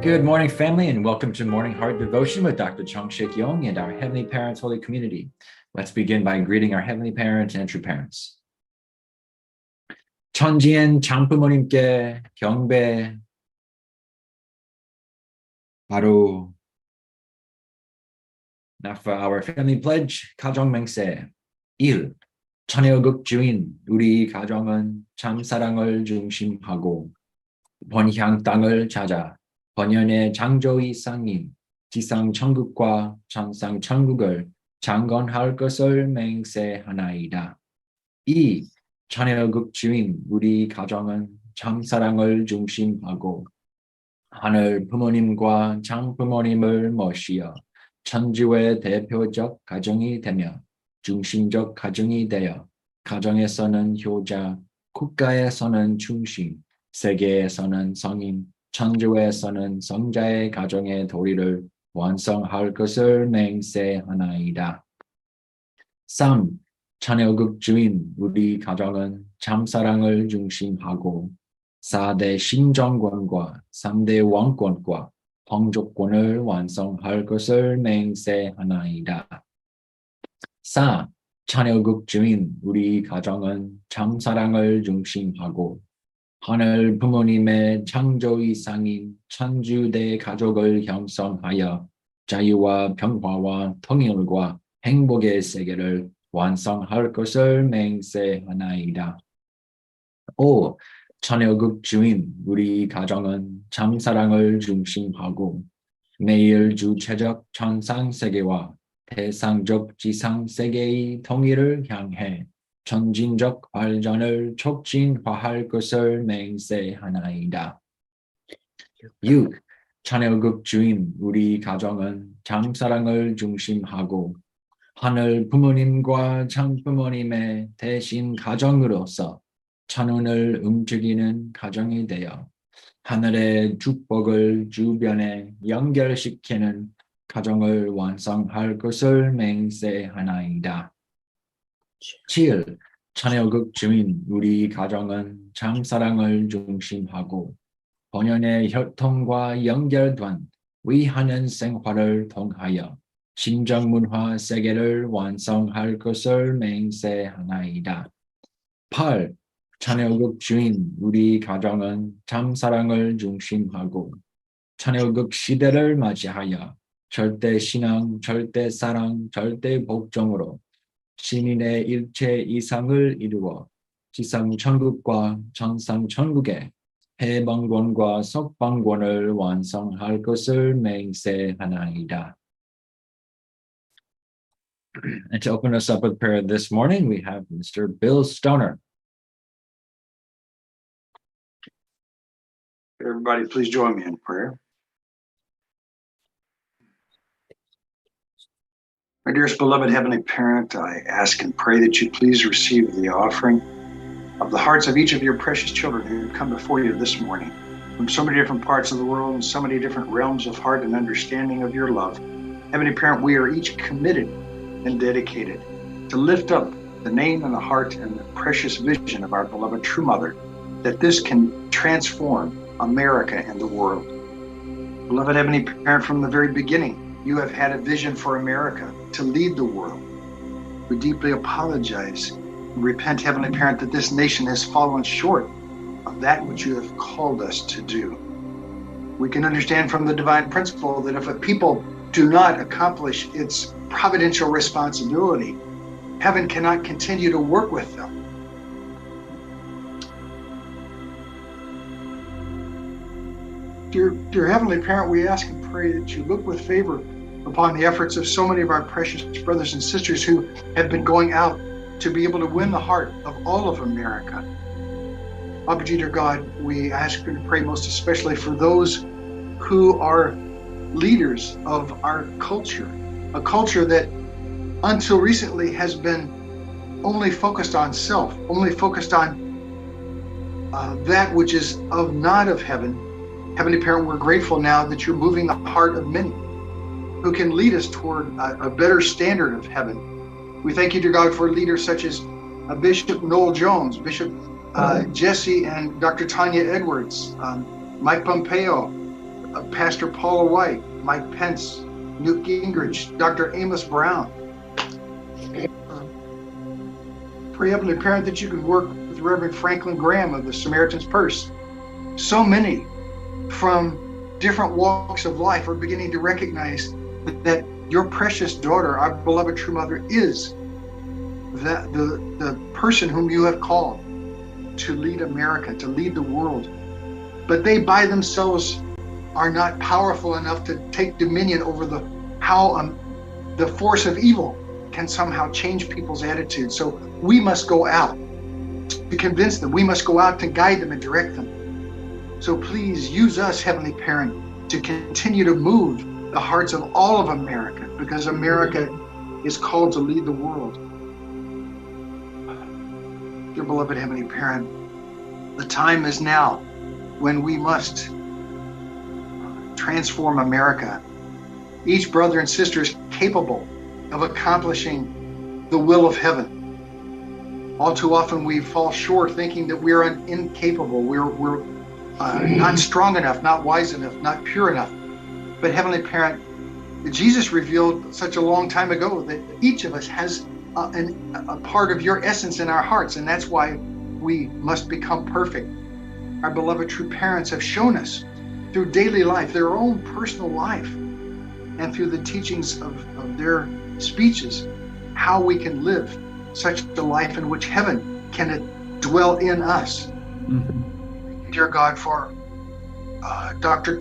Good morning, family, and welcome to Morning Heart Devotion with Dr. Yong and our Heavenly Parents Holy Community. Let's begin by greeting our Heavenly Parents and true parents. 천지엔 장부모님께 경배. 바로. Now for our family pledge, 가정 맹세. 1. 천여국 주인, 우리 가정은 참 사랑을 중심하고 번향 땅을 찾아 번연의 창조의 상님, 지상 천국과 천상 천국을 창건할 것을 맹세하나이다. 2. 천여국 주인, 우리 가정은 참 사랑을 중심하고 하늘 부모님과 장부모님을 모시어 천주의 대표적 가정이 되며 중심적 가정이 되어 가정에서는 효자, 국가에서는 중심, 세계에서는 성인, 천주에서는 성자의 가정의 도리를 완성할 것을 맹세하나이다. 3. 천여국 주인, 우리 가정은 참사랑을 중심하고 4대 신정권과 3대 왕권과 황족권을 완성할 것을 맹세하나이다. 4. 천여국 주인, 우리 가정은 참사랑을 중심하고 하늘 부모님의 창조 이상인 천주대 가족을 형성하여 자유와 평화와 통일과 행복의 세계를 완성할 것을 맹세하나이다. 5. 천여국 주인, 우리 가정은 참사랑을 중심하고 매일 주체적 천상세계와 대상적 지상세계의 통일을 향해 전진적 발전을 촉진화할 것을 맹세하나이다. 6. 천여국 주인, 우리 가정은 참사랑을 중심하고 하늘 부모님과 장부모님의 대신 가정으로서 천운을 움직이는 가정이 되어 하늘의 축복을 주변에 연결시키는 가정을 완성할 것을 맹세하나이다. 7. 천여국 주인, 우리 가정은 참사랑을 중심하고 본연의 혈통과 연결된 위하는 생활을 통하여 신정문화 세계를 완성할 것을 맹세하나이다. 8. 천여국 주인, 우리 가정은 참사랑을 중심하고 천여국 시대를 맞이하여 절대 신앙, 절대 사랑, 절대 복종으로 시민의 일체 이상을 이루어 지상 천국과 천상 천국의 해방권과 석방권을 완성할 것을 맹세하나이다. And to open us up with prayer this morning, we have Mr. Bill Stoner. Everybody, please join me in prayer. My dearest beloved Heavenly Parent, I ask and pray that you please receive the offering of the hearts of each of your precious children who come before you this morning from so many different parts of the world and so many different realms of heart and understanding of your love. Heavenly Parent, we are each committed and dedicated to lift up the name and the heart and the precious vision of our beloved True Mother, that this can transform America and the world. Beloved Heavenly Parent, from the very beginning, you have had a vision for America to lead the world. We deeply apologize and repent, Heavenly Parent, that this nation has fallen short of that which you have called us to do. We can understand from the divine principle that if a people do not accomplish its providential responsibility, heaven cannot continue to work with them. Dear Heavenly Parent, we ask and pray that you look with favor upon the efforts of so many of our precious brothers and sisters who have been going out to be able to win the heart of all of America. Abba, dear God, we ask you to pray most especially for those who are leaders of our culture, a culture that until recently has been only focused on self, only focused on that which is not of heaven. Heavenly Parent, we're grateful now that you're moving the heart of many who can lead us toward a better standard of heaven. We thank you, dear God, for leaders such as Bishop Noel Jones, Bishop Jesse and Dr. Tanya Edwards, Mike Pompeo, Pastor Paula White, Mike Pence, Newt Gingrich, Dr. Amos Brown. Pray, Heavenly Parent, that you could work with Reverend Franklin Graham of the Samaritan's Purse. So many from different walks of life are beginning to recognize that your precious daughter, our beloved true mother, is the person whom you have called to lead America, to lead the world. But they by themselves are not powerful enough to take dominion over how the force of evil can somehow change people's attitudes. So we must go out to convince them. We must go out to guide them and direct them. So please use us, Heavenly Parent, to continue to move the hearts of all of America, because America is called to lead the world. Dear beloved Heavenly Parent, the time is now when we must transform America. Each brother and sister is capable of accomplishing the will of heaven. All too often we fall short thinking that we're incapable, we're not strong enough, not wise enough, not pure enough. But Heavenly Parent, Jesus revealed such a long time ago that each of us has a part of your essence in our hearts, and that's why we must become perfect. Our beloved true parents have shown us through daily life, their own personal life, and through the teachings of their speeches, how we can live such a life in which heaven can dwell in us. Mm-hmm. Dear God, for Dr.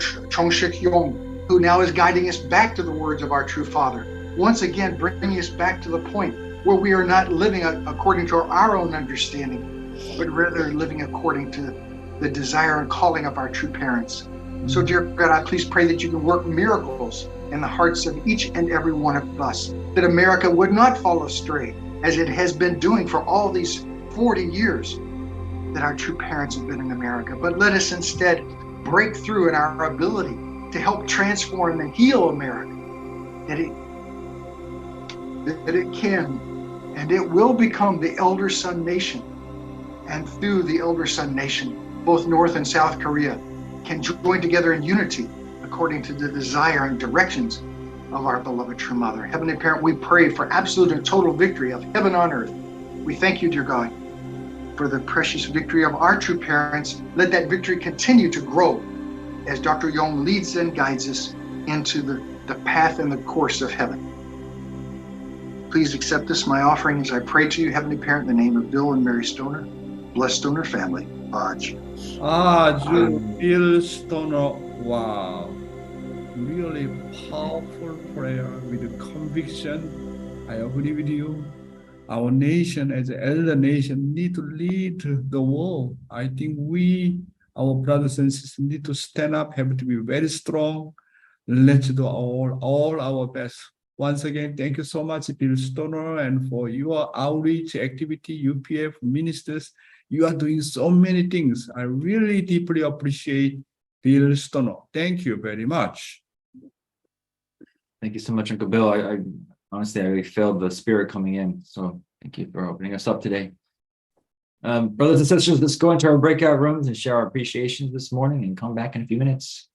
Yong, who now is guiding us back to the words of our true Father, once again bringing us back to the point where we are not living according to our own understanding, but rather living according to the desire and calling of our true parents. So dear God, I please pray that you can work miracles in the hearts of each and every one of us, that America would not fall astray as it has been doing for all these 40 years that our true parents have been in America. But let us instead break through in our ability to help transform and heal America, that it can and it will become the elder son nation. And through the elder son nation, both North and South Korea can join together in unity according to the desire and directions of our beloved true mother. Heavenly Parent, we pray for absolute and total victory of heaven on earth. We thank you, dear God, for the precious victory of our true parents. Let that victory continue to grow as Dr. Yong leads and guides us into the path and the course of heaven. Please accept this, my offering, as I pray to you, Heavenly Parent, in the name of Bill and Mary Stoner. Bless Stoner family. Aj. Bill Stoner. Wow. Really powerful prayer with conviction. I agree with you. Our nation, as an elder nation, need to lead the world. I think our brothers and sisters, need to stand up, have to be very strong. Let's do all our best. Once again, thank you so much, Bill Stoner, and for your outreach activity, UPF ministers. You are doing so many things. I really deeply appreciate Bill Stoner. Thank you very much. Thank you so much, Uncle Bill. I honestly, I really felt the spirit coming in. So thank you for opening us up today. Brothers and sisters, let's go into our breakout rooms and share our appreciations this morning and come back in a few minutes.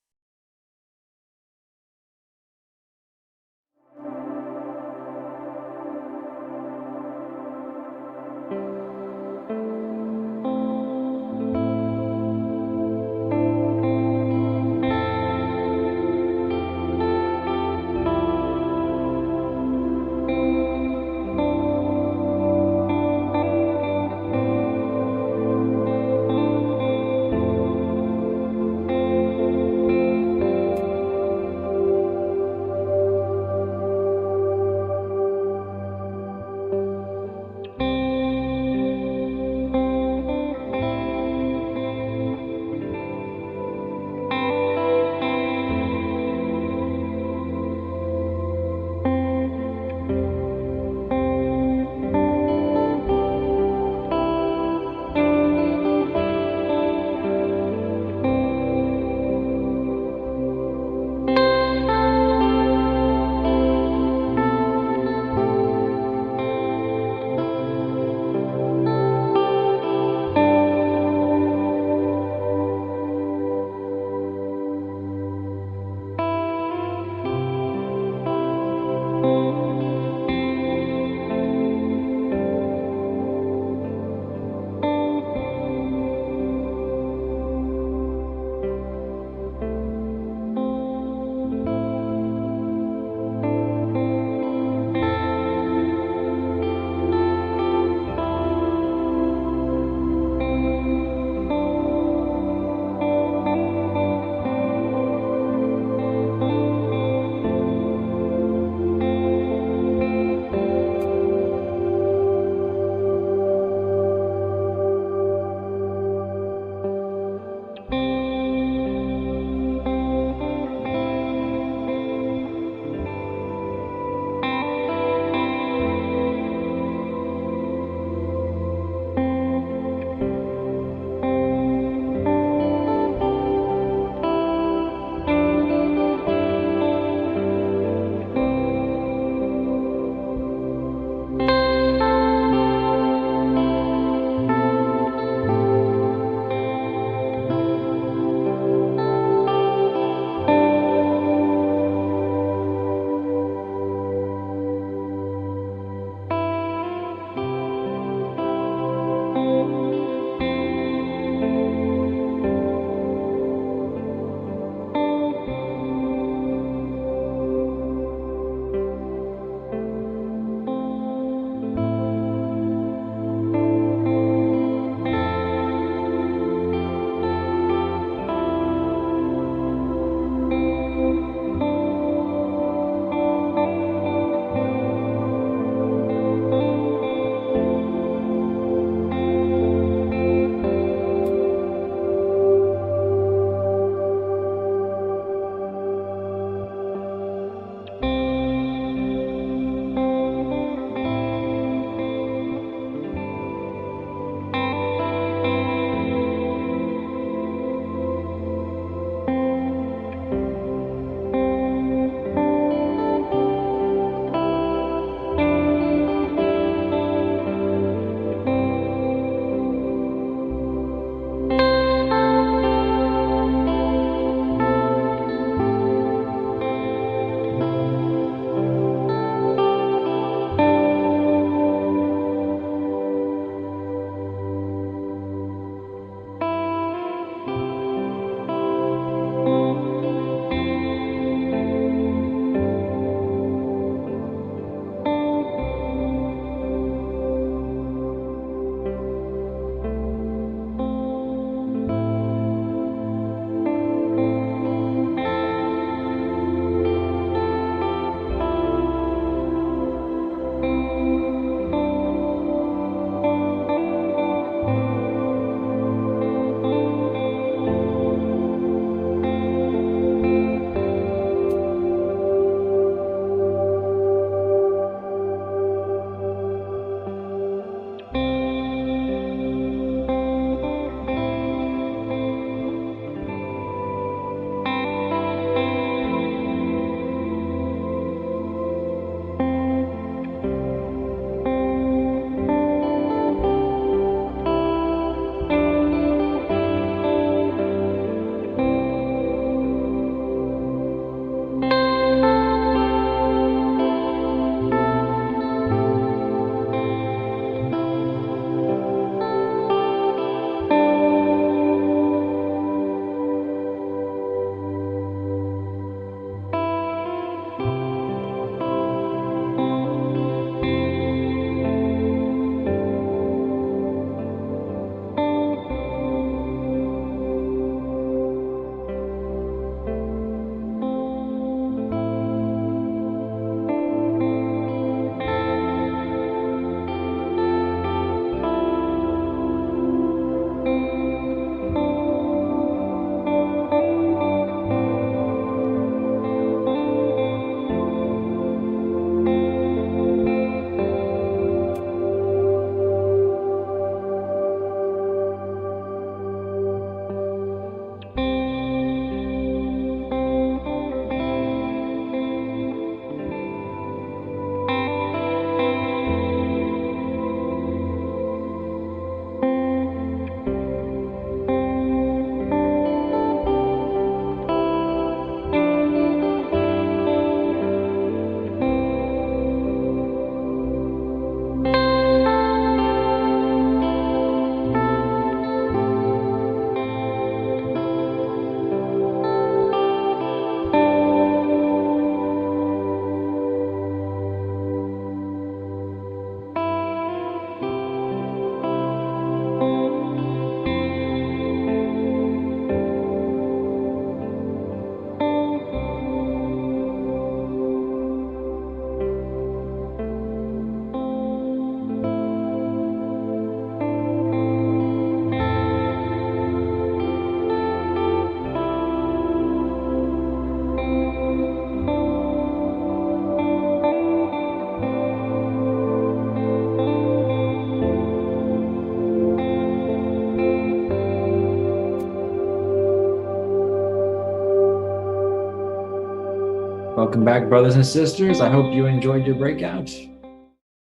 Welcome back, brothers and sisters. I hope you enjoyed your breakout.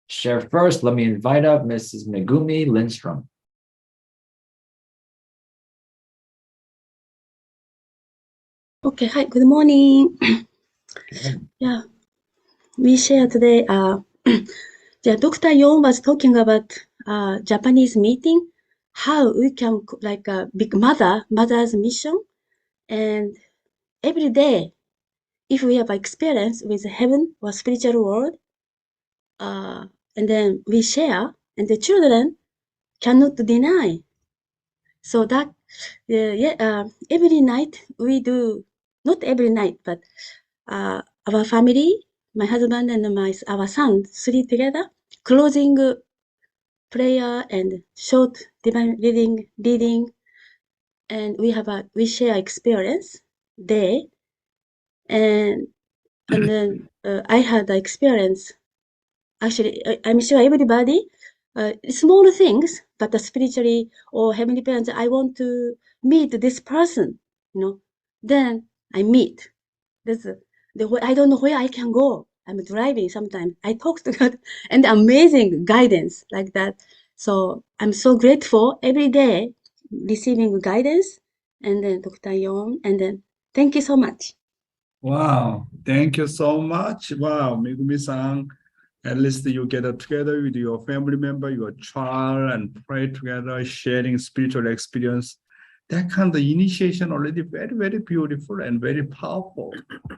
Share first. Let me invite up Mrs. Megumi Lindstrom. Okay, hi, good morning. Yeah, we share today. Yeah, Dr. Yong was talking about Japanese meeting, how we can like a big mother's mission, and every day, if we have experience with heaven or spiritual world, and then we share, and the children cannot deny. So that, every night we do, not every night, but our family, my husband and our son, three together, closing prayer and short divine reading, and we share experience there, and then I had the experience. Actually, I'm sure everybody, small things, but spiritually or heavenly parents, I want to meet this person, then I meet. That's the way. I don't know where I can go. I'm driving sometimes. I talk to God and amazing guidance like that. So I'm so grateful every day receiving guidance, and then Dr. Yong, and then thank you so much. Wow, thank you so much. Wow, Megumi-san, at least you get together with your family member, your child, and pray together, sharing spiritual experience. That kind of initiation already very, very beautiful and very powerful.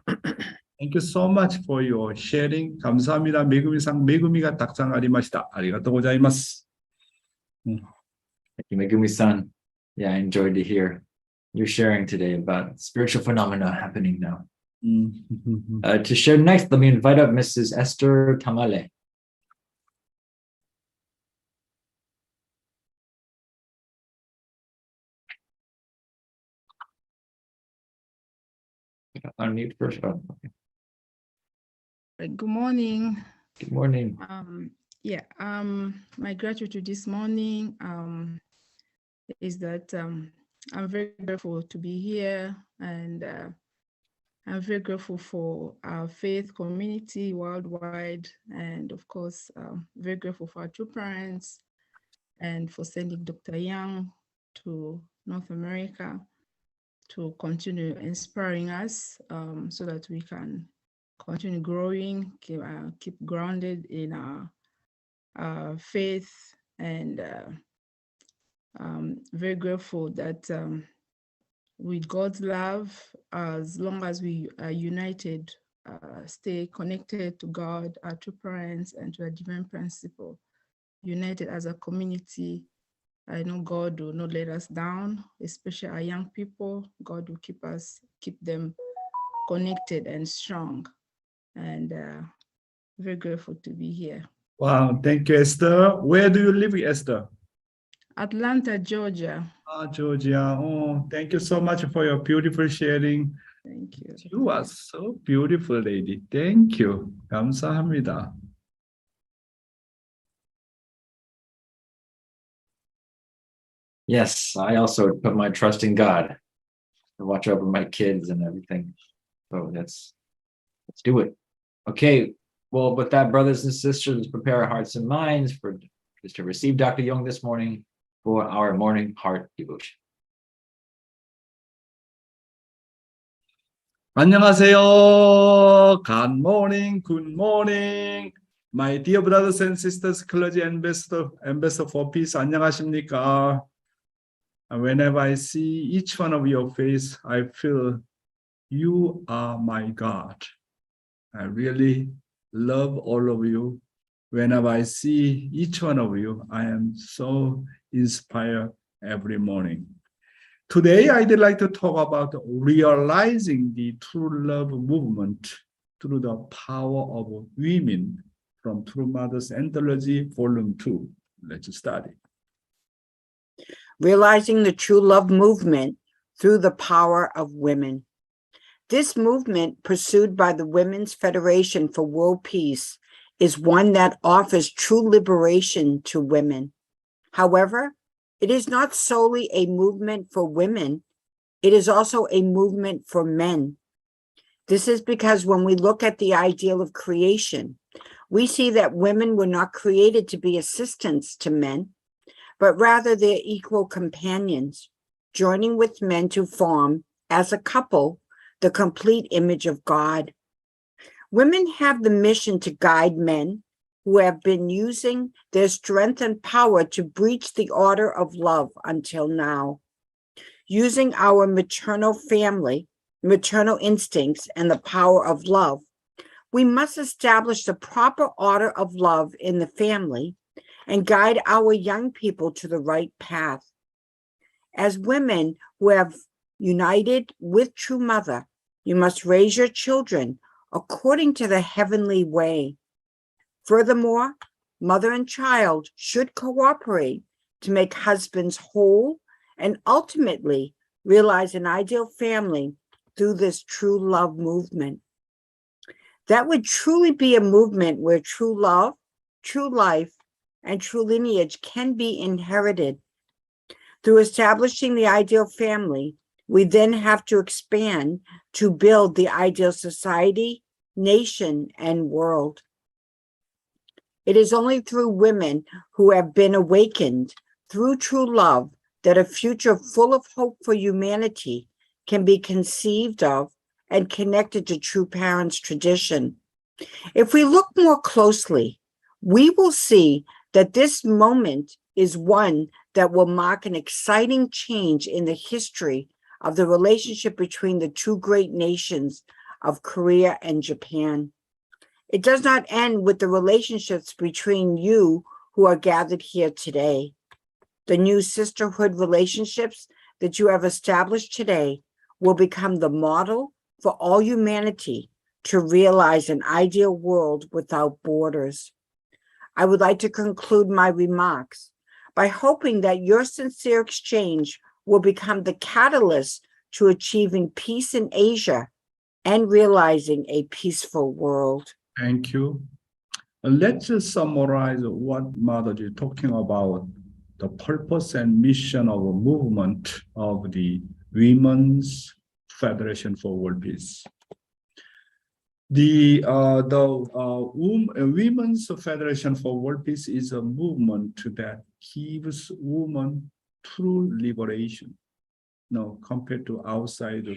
Thank you so much for your sharing. 감사합니다. 메구미상, 메구미가 닥장아리마시다. 아리가또 고자이마스. Thank you, Megumi-san. Yeah, I enjoyed to hear you sharing today about spiritual phenomena happening now. To share next, let me invite up Mrs. Esther Tamale. Unmute first. Oh, okay. Good morning. Good morning. My gratitude this morning is that I'm very grateful to be here, and I'm very grateful for our faith community worldwide, and of course, very grateful for our two parents and for sending Dr. Young to North America to continue inspiring us so that we can continue growing, keep grounded in our faith, and very grateful that with God's love, as long as we are united, stay connected to God, our two parents, and to a divine principle, united as a community, I know God will not let us down, especially our young people. God will keep them connected and strong, and very grateful to be here. Wow, thank you, Esther. Where do you live, Esther? Atlanta, Georgia. Georgia. Oh, thank you so much for your beautiful sharing. Thank you. You are so beautiful, lady. Thank you. 감사합니다. Yes, I also put my trust in God to watch over my kids and everything. So let's do it. Okay. Well, with that, brothers and sisters, let's prepare our hearts and minds for just to receive Dr. Yong this morning for our morning heart devotion. 안녕하세요. Good morning. Good morning. My dear brothers and sisters, clergy ambassador for peace. 안녕하십니까? Whenever I see each one of your face, I feel you are my God. I really love all of you. Whenever I see each one of you, I am so inspired every morning. Today, I'd like to talk about realizing the true love movement through the power of women from True Mothers Anthology, Volume 2. Let's study. Realizing the true love movement through the power of women. This movement, pursued by the Women's Federation for World Peace, is one that offers true liberation to women. However, it is not solely a movement for women, it is also a movement for men. This is because when we look at the ideal of creation, we see that women were not created to be assistants to men, but rather their equal companions, joining with men to form, as a couple, the complete image of God. Women have the mission to guide men who have been using their strength and power to breach the order of love until now. Using our maternal instincts, and the power of love, we must establish the proper order of love in the family and guide our young people to the right path. As women who have united with True Mother, you must raise your children according to the heavenly way. Furthermore, mother and child should cooperate to make husbands whole and ultimately realize an ideal family through this true love movement. That would truly be a movement where true love, true life, and true lineage can be inherited. Through establishing the ideal family, we then have to expand to build the ideal society, nation, and world. It is only through women who have been awakened through true love that a future full of hope for humanity can be conceived of and connected to True Parents' tradition. If we look more closely, we will see that this moment is one that will mark an exciting change in the history of the relationship between the two great nations of Korea and Japan. It does not end with the relationships between you who are gathered here today. The new sisterhood relationships that you have established today will become the model for all humanity to realize an ideal world without borders. I would like to conclude my remarks by hoping that your sincere exchange will become the catalyst to achieving peace in Asia and realizing a peaceful world. Thank you. Let's just summarize what Mother is talking about, the purpose and mission of a movement of the Women's Federation for World Peace. The Women's Federation for World Peace is a movement that gives women true liberation. Compared to outside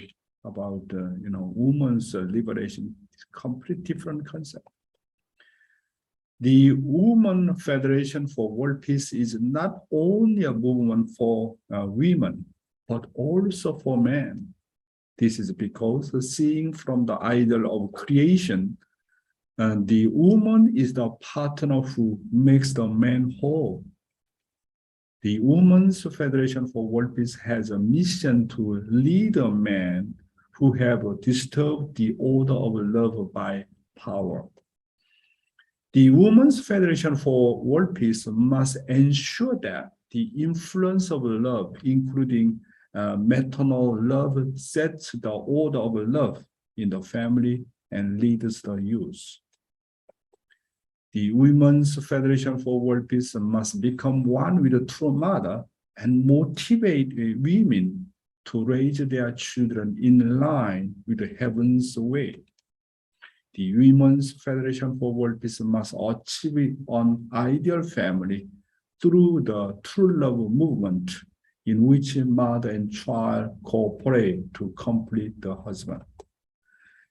about women's liberation, it's a complete different concept. The Women Federation for World Peace is not only a movement for women, but also for men. This is because seeing from the ideal of creation, the woman is the partner who makes the man whole. The Women's Federation for World Peace has a mission to lead a man who have disturbed the order of love by power. The Women's Federation for World Peace must ensure that the influence of love, including maternal love, sets the order of love in the family and leads the youth. The Women's Federation for World Peace must become one with the True Mother and motivate women to raise their children in line with the heaven's way. The Women's Federation for World Peace must achieve an ideal family through the true love movement in which mother and child cooperate to complete the husband.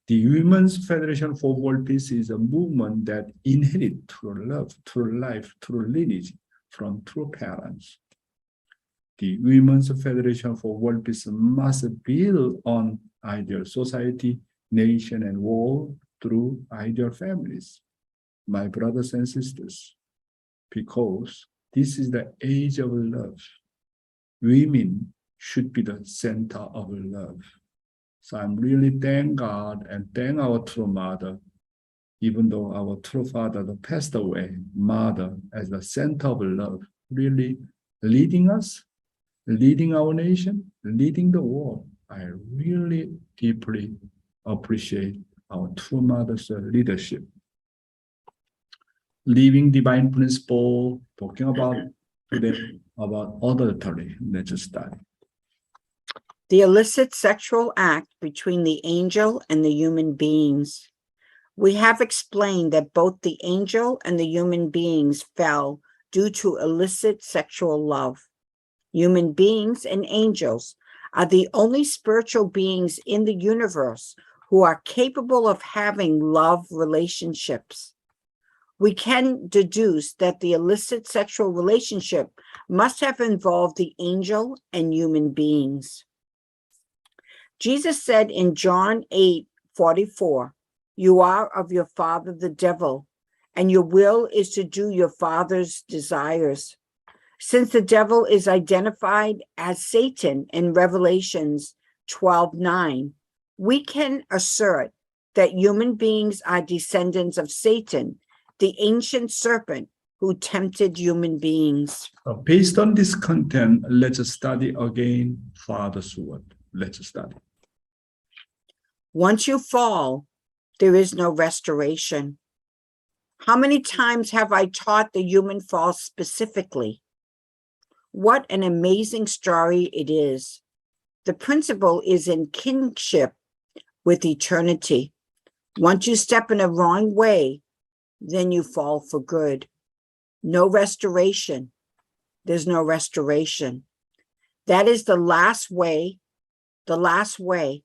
The Women's Federation for World Peace is a movement that inherits true love, true life, true lineage from true parents. The Women's Federation for World Peace must build on ideal society, nation, and world through ideal families. My brothers and sisters, because this is the age of love, women should be the center of love. So I'm really thank God and thank our True Mother, even though our True Father passed away, Mother as the center of love, really leading us, leading our nation, leading the world. I really deeply appreciate our True Mother's leadership. Living Divine Principle, talking about today about adultery. Let's study. the illicit sexual act between the angel and the human beings. We have explained that both the angel and the human beings fell due to illicit sexual love. Human beings and angels are the only spiritual beings in the universe who are capable of having love relationships. We can deduce that the illicit sexual relationship must have involved the angel and human beings. Jesus said in John 8:44, "You are of your father the devil, and your will is to do your father's desires." Since the devil is identified as Satan in Revelations 12:9, we can assert that human beings are descendants of Satan, the ancient serpent who tempted human beings. Based on this content, let's study again Father's word. Let's study. Once you fall, there is no restoration. How many times have I taught the human fall specifically? What an amazing story it is. The principle is in kinship with eternity. Once you step in a wrong way, then you fall for good. No restoration. There's no restoration. That is the last way, the last way.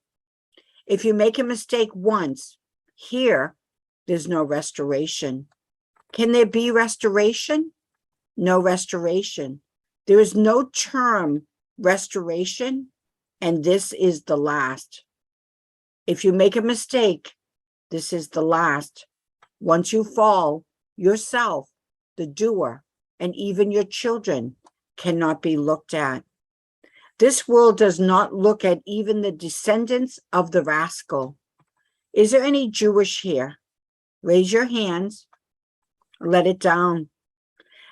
If you make a mistake once, here, there's no restoration. Can there be restoration? No restoration. There is no term restoration, and this is the last. If you make a mistake, this is the last. Once you fall, yourself, the doer, and even your children cannot be looked at. This world does not look at even the descendants of the rascal. Is there any Jewish here? Raise your hands. Let it down.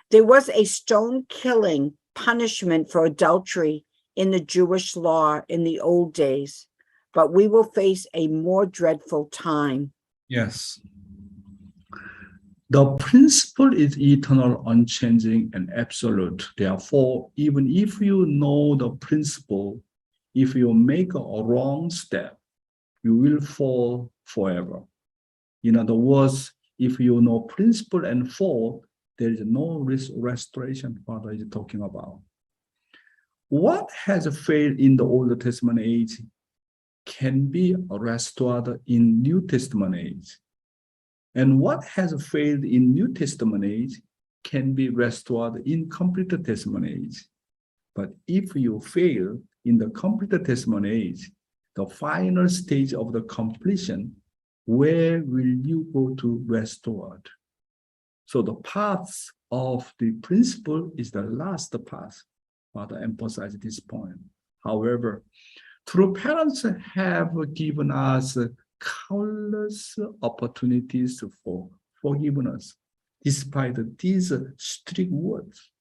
There was a stone killing punishment for adultery in the Jewish law in the old days, but we will face a more dreadful time. Yes. The principle is eternal, unchanging, and absolute. Therefore, even if you know the principle, if you make a wrong step, you will fall forever. In other words, if you know principle and fall, there is no restoration Father is talking about. What has failed in the Old Testament age can be restored in New Testament age. And what has failed in New Testament age can be restored in Complete Testament age. But if you fail in the Complete Testament age, the final stage of the completion, where will you go to restore? So the path of the principle is the last path. Father emphasized this point. However, true parents have given us countless opportunities for forgiveness, despite these strict words.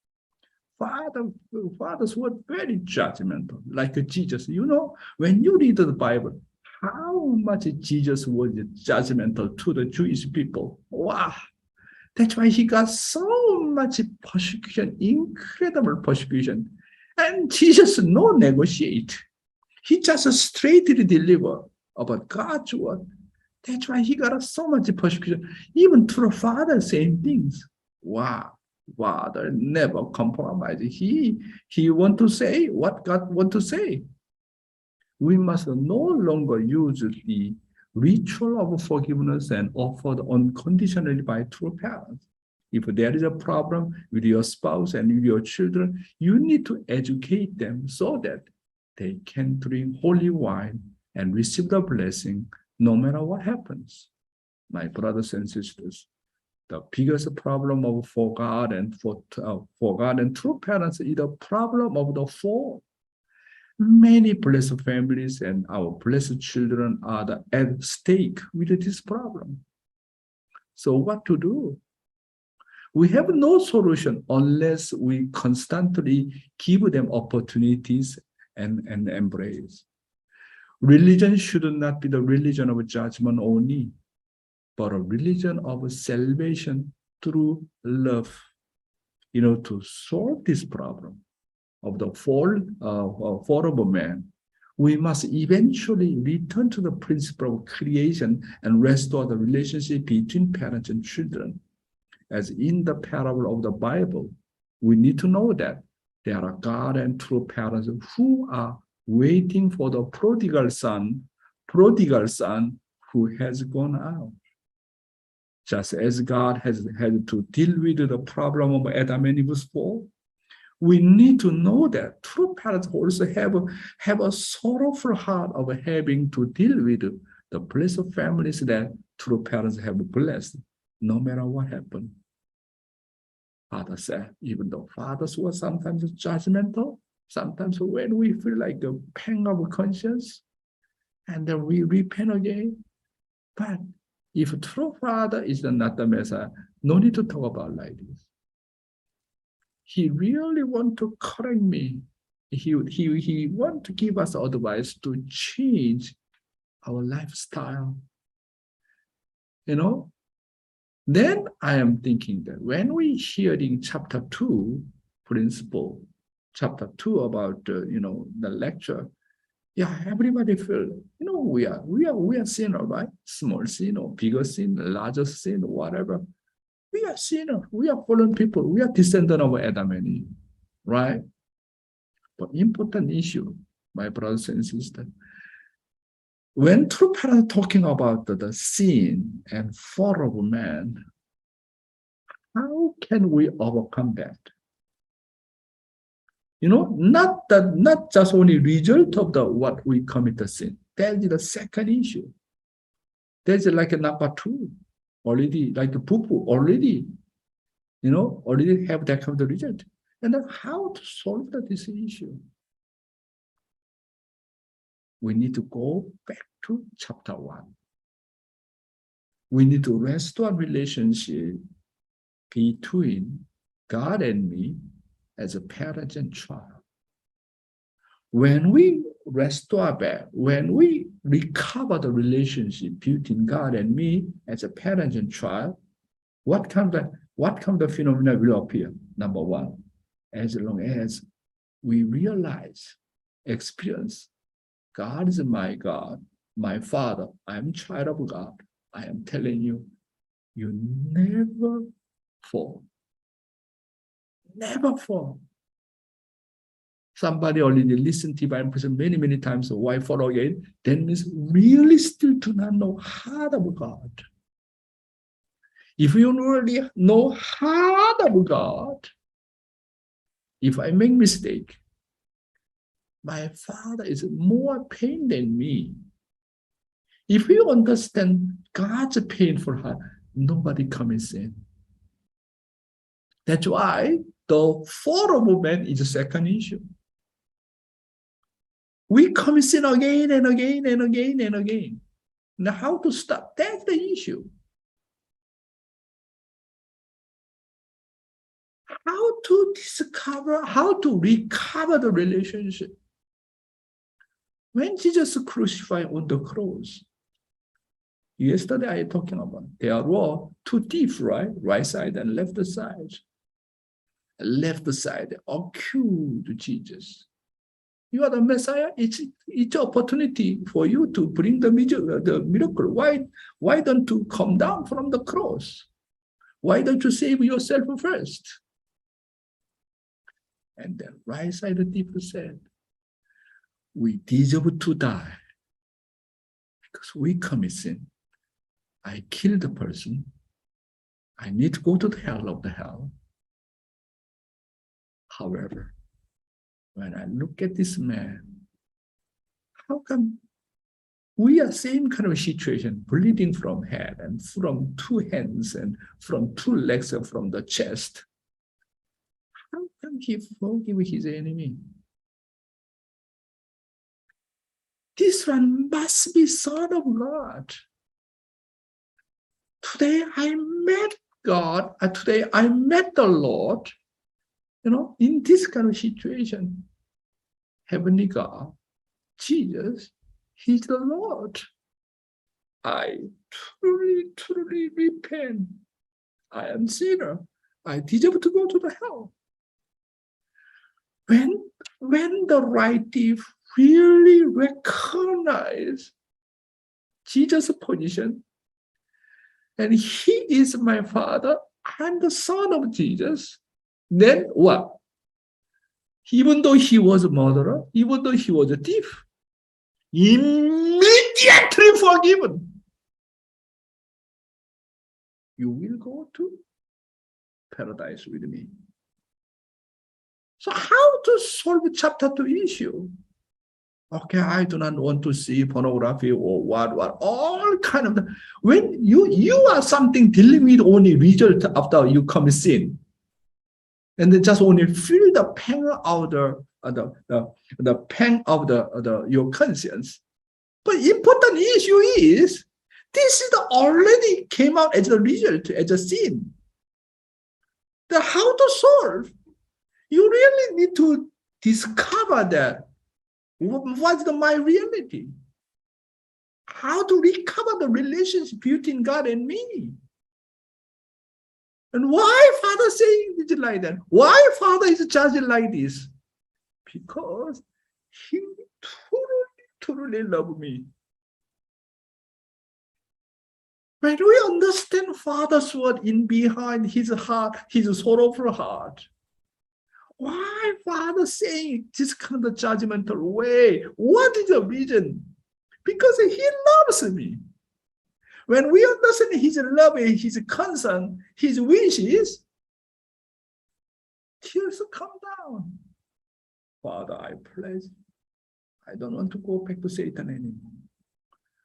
Father's word very judgmental, like Jesus. You know, when you read the Bible, how much Jesus was judgmental to the Jewish people. Wow. That's why he got so much persecution, incredible persecution. And Jesus no negotiate. He just straightly deliver about God's word. That's why he got so much persecution. Even to the Father, same things. Wow. Father never compromised. He want to say what God want to say. We must no longer use the ritual of forgiveness and offered unconditionally by true parents. If there is a problem with your spouse and with your children, you need to educate them so that they can drink holy wine and receive the blessing no matter what happens. My brothers and sisters, the biggest problem for God and true parents is the problem of the fall. Many blessed families and our blessed children are at stake with this problem. So what to do? We have no solution unless we constantly give them opportunities and embrace. Religion should not be the religion of judgment only, but a religion of salvation through love, to solve this problem of the fall of man. we must eventually return to the principle of creation and restore the relationship between parents and children. As in the parable of the Bible, we need to know that there are God and true parents who are waiting for the prodigal son who has gone out. Just as God has had to deal with the problem of Adam and Eve's fall, we need to know that true parents also have a sorrowful heart of having to deal with the blessed families that true parents have blessed, no matter what happened. Father said, even though fathers were sometimes judgmental, sometimes when we feel like a pang of conscience, and then we repent again. But if a true father is not the Messiah, no need to talk about like this. He really want to correct me. He want to give us advice to change our lifestyle. You know? Then I am thinking that when we hearing chapter 2 principle, chapter 2 about the lecture, yeah, everybody feel, we are sinner, right? Small sin or bigger sin, larger sin, whatever. We are sinner. We are fallen people. We are descendant of Adam and Eve, right? But important issue, my brothers and sisters, when true parents are talking about the sin and fall of man, how can we overcome that? Not just only result of what we commit the sin. That is the second issue. That's like a number 2. Already, like a poo-poo, already have that kind of result. And then how to solve this issue? We need to go back to chapter 1. We need to restore relationship between God and me as a parent and child. When we restore back, when we recover the relationship between God and me as a parent and child, what kind of phenomena will appear? Number 1, as long as we realize, experience, God is my God, my Father, I am a child of God. I am telling you, you never fall. Never fall. Somebody already listened to Bible person many times, so why fall again? That means really still do not know heart of God. If you already know heart of God, if I make mistake, my Father is more pain than me. If you understand God's painful heart, nobody commits sin. That's why the fall of man is a second issue. We commit sin again and again and again and again. Now, how to stop? That's the issue. How to discover, how to recover the relationship. When Jesus crucified on the cross, yesterday I talking about, there were 2 thieves, right? Right side and left side. Left side accused Jesus. You are the Messiah. It's an opportunity for you to bring the miracle. Why don't you come down from the cross? Why don't you save yourself first? And then right side the people said, we deserve to die because we commit sin. I killed the person. I need to go to the hell of the hell. However, when I look at this man, how come we are same kind of situation, bleeding from head and from 2 hands and from 2 legs and from the chest? How come he forgive his enemy? This one must be Son of God. Today I met God. Today I met the Lord. In this kind of situation, Heavenly God, Jesus, He's the Lord. I truly repent. I am sinner. I deserve to go to the hell. when the right thief really recognize Jesus' position, and he is my father, I'm the son of Jesus, then what? Even though he was a murderer, even though he was a thief, immediately forgiven. You will go to paradise with me. So how to solve chapter 2 issue? Okay, I do not want to see pornography or what, all kind of, when you are something dealing with only result after you commit sin. And then just only feel the pain of the pain of your conscience. But important issue is, this is already came out as a result, as a sin. Then how to solve? You really need to discover that. What's my reality? How to recover the relationship between God and me? And why Father saying it like that? Why Father is judging like this? Because he truly loves me. When we understand Father's word in behind his heart, his sorrowful heart, why Father saying this kind of judgmental way? What is the reason? Because he loves me. When we understand his love, his concern, his wishes, tears come down. Father, I pledge, I don't want to go back to Satan anymore.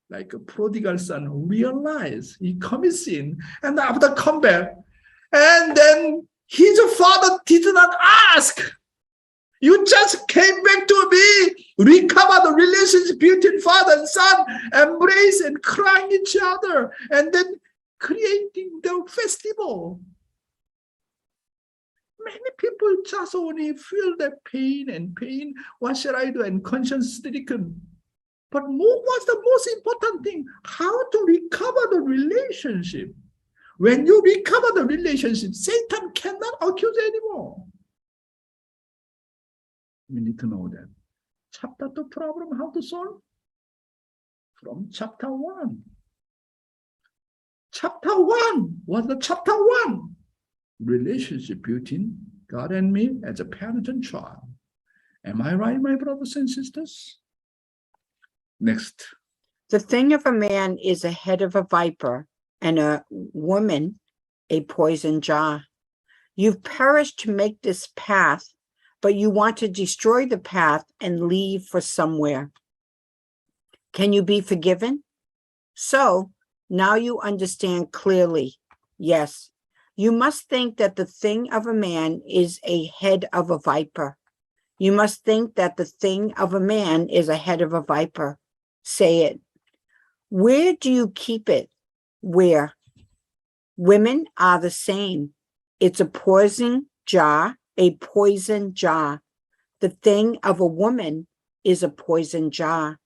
Like a prodigal son realized he commits sin, and after come back, and then his father did not ask. You just came back to me, recover the relationship between father and son, embrace and crying each other, and then creating the festival. Many people just only feel the pain and pain. What shall I do? And conscience stricken. But what's the most important thing? How to recover the relationship. When you recover the relationship, Satan cannot accuse anymore. We need to know that. Chapter 2 problem, how to solve? From chapter 1. Chapter 1 was the chapter 1. Relationship between God and me as a parent and child. Am I right, my brothers and sisters? Next. The thing of a man is a head of a viper, and a woman a poison jar. You've perished to make this path, but you want to destroy the path and leave for somewhere. Can you be forgiven? So now you understand clearly. Yes, you must think that the thing of a man is a head of a viper. You must think that the thing of a man is a head of a viper. Say it. Where do you keep it? Where? Women are the same. It's a poison jar, a poison jar. The thing of a woman is a poison jar.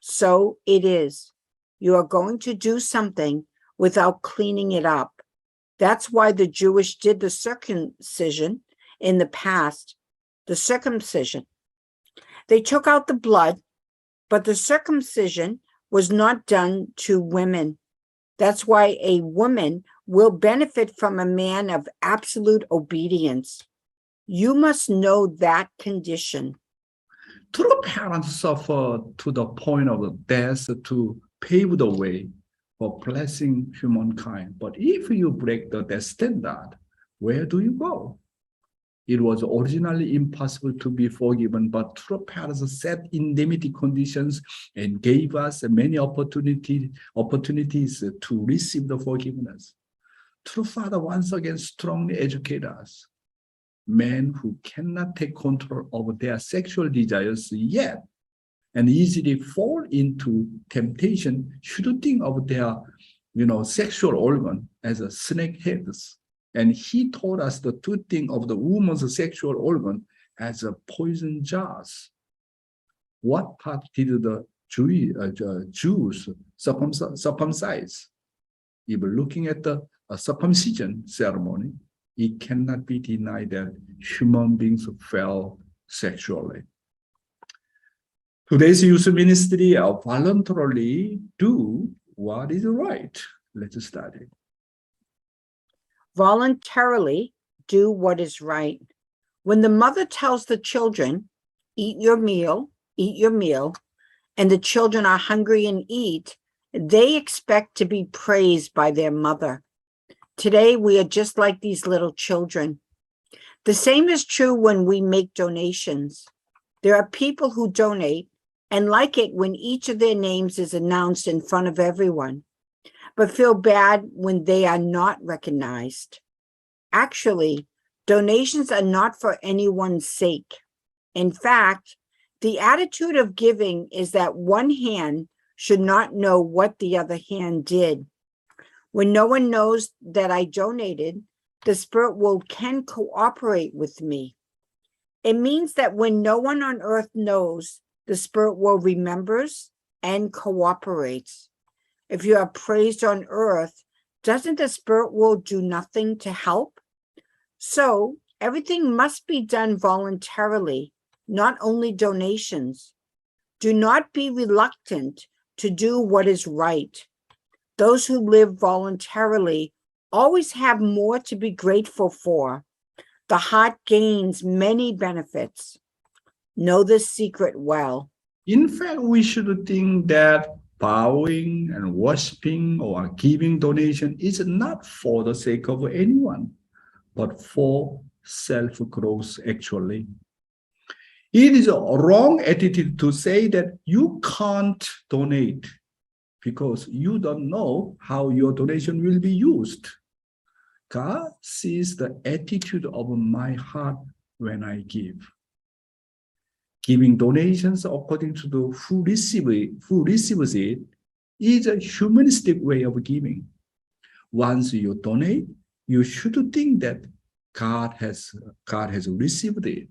So it is. You are going to do something without cleaning it up. That's why the Jewish did the circumcision in the past. The circumcision. They took out the blood, but the circumcision was not done to women. That's why a woman will benefit from a man of absolute obedience. You must know that condition. True parents suffer to the point of death to pave the way for blessing humankind. But if you break the death standard, where do you go? It was originally impossible to be forgiven, but true parents set indemnity conditions and gave us many opportunities to receive the forgiveness. True Father once again strongly educate us. Men who cannot take control of their sexual desires yet and easily fall into temptation should think of their sexual organ as a snake heads. And he taught us to think of the woman's sexual organ as a poison jars. What part did the Jews circumcise? If looking at the circumcision ceremony, it cannot be denied that human beings fell sexually. Today's youth ministry voluntarily do what is right. Let's study. Voluntarily do what is right. When the mother tells the children, eat your meal, and the children are hungry and eat, they expect to be praised by their mother. Today, we are just like these little children. The same is true when we make donations. There are people who donate and like it when each of their names is announced in front of everyone, but feel bad when they are not recognized. Actually, donations are not for anyone's sake. In fact, the attitude of giving is that one hand should not know what the other hand did. When no one knows that I donated, the spirit world can cooperate with me. It means that when no one on earth knows, the spirit world remembers and cooperates. If you are praised on earth, doesn't the spirit world do nothing to help? So everything must be done voluntarily, not only donations. Do not be reluctant to do what is right. Those who live voluntarily always have more to be grateful for. The heart gains many benefits. Know this secret well. In fact, we should think that bowing and worshiping or giving donation is not for the sake of anyone, but for self-growth actually. It is a wrong attitude to say that you can't donate because you don't know how your donation will be used. God sees the attitude of my heart when I give. Giving donations according to the who receives it is a humanistic way of giving. Once you donate, you should think that God has received it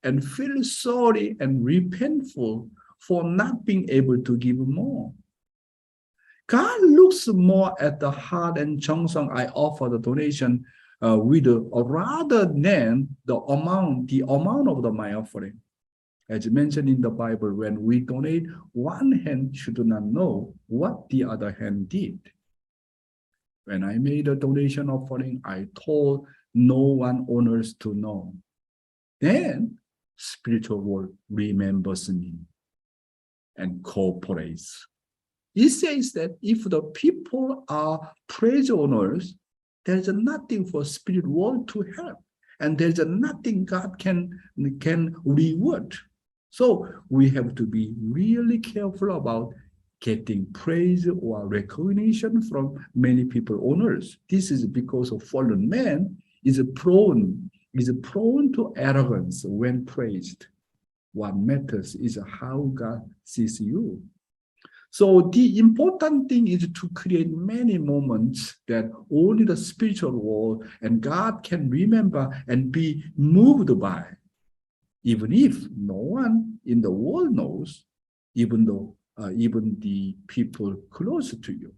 and feel sorry and repentful for not being able to give more. God looks more at the heart and 정성 I offer the donation rather than the amount of my offering. As mentioned in the Bible, when we donate, one hand should not know what the other hand did. When I made a donation offering, I told no one honors to know. Then spiritual world remembers me and cooperates. It says that if the people are praise owners, there's nothing for spirit world to help, and there's nothing God can reward. So we have to be really careful about getting praise or recognition from many people owners. This is because of fallen man is prone to arrogance when praised. What matters is how God sees you. So the important thing is to create many moments that only the spiritual world and God can remember and be moved by. Even if no one in the world knows, even the people close to you.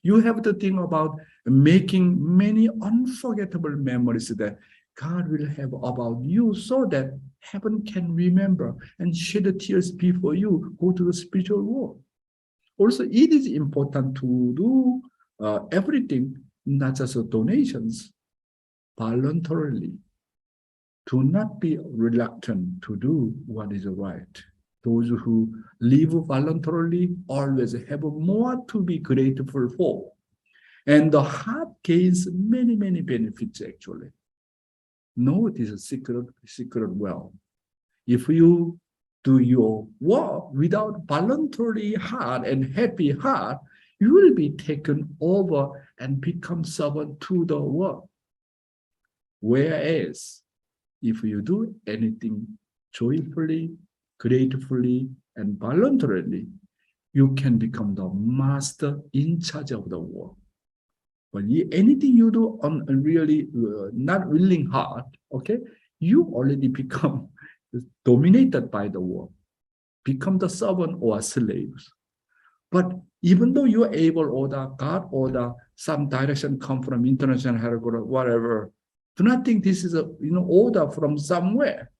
You have to think about making many unforgettable memories that God will have about you so that heaven can remember and shed the tears before you go to the spiritual world. Also, it is important to do everything, not just donations, voluntarily. Do not be reluctant to do what is right. Those who live voluntarily always have more to be grateful for. And the heart gains many, many benefits actually. Know this secret well. If you do your work without voluntary heart and happy heart, you will be taken over and become servant to the work. Whereas, if you do anything joyfully, gratefully, and voluntarily, you can become the master in charge of the work. But anything you do on a really not willing heart, okay, you already become dominated by the work, become the servant or slaves. But even though you're able order, God order, some direction come from international headquarters, whatever, do not think this is a order from somewhere.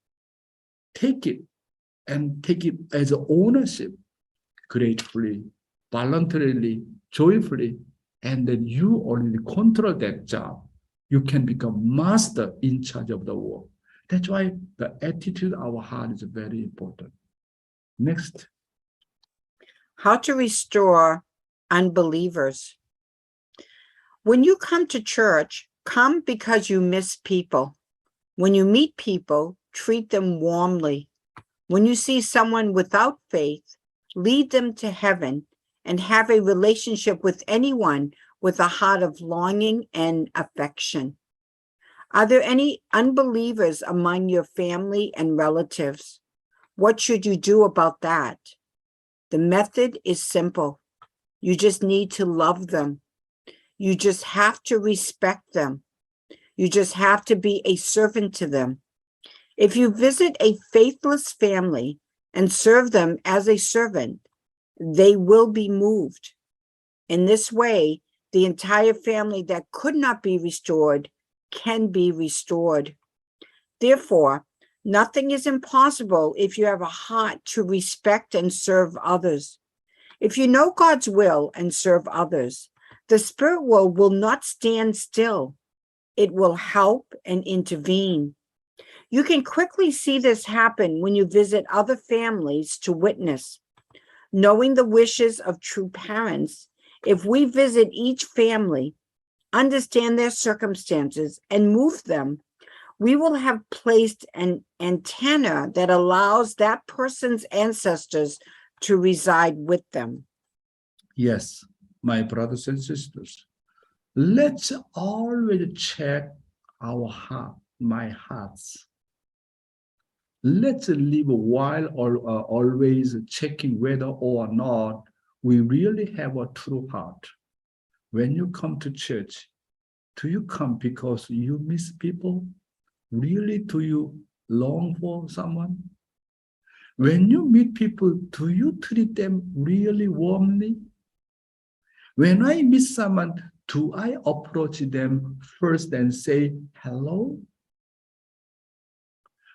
Take it and take it as ownership, gratefully, voluntarily, joyfully, and then you already control that job. You can become master in charge of the work. That's why the attitude of our heart is very important. Next. How to restore unbelievers. When you come to church, come because you miss people. When you meet people, treat them warmly. When you see someone without faith, lead them to heaven and have a relationship with anyone with a heart of longing and affection. Are there any unbelievers among your family and relatives? What should you do about that? The method is simple. You just need to love them. You just have to respect them. You just have to be a servant to them. If you visit a faithless family and serve them as a servant, they will be moved. In this way, the entire family that could not be restored can be restored. Therefore, nothing is impossible if you have a heart to respect and serve others. If you know God's will and serve others, the spirit world will not stand still. It will help and intervene. You can quickly see this happen when you visit other families to witness. Knowing the wishes of true parents, if we visit each family, understand their circumstances, and move them, we will have placed an antenna that allows that person's ancestors to reside with them. Yes, my brothers and sisters, let's always check our heart, my hearts. Let's live while always checking whether or not we really have a true heart. When you come to church, do you come because you miss people? Really, do you long for someone? When you meet people, do you treat them really warmly? When I meet someone, do I approach them first and say hello?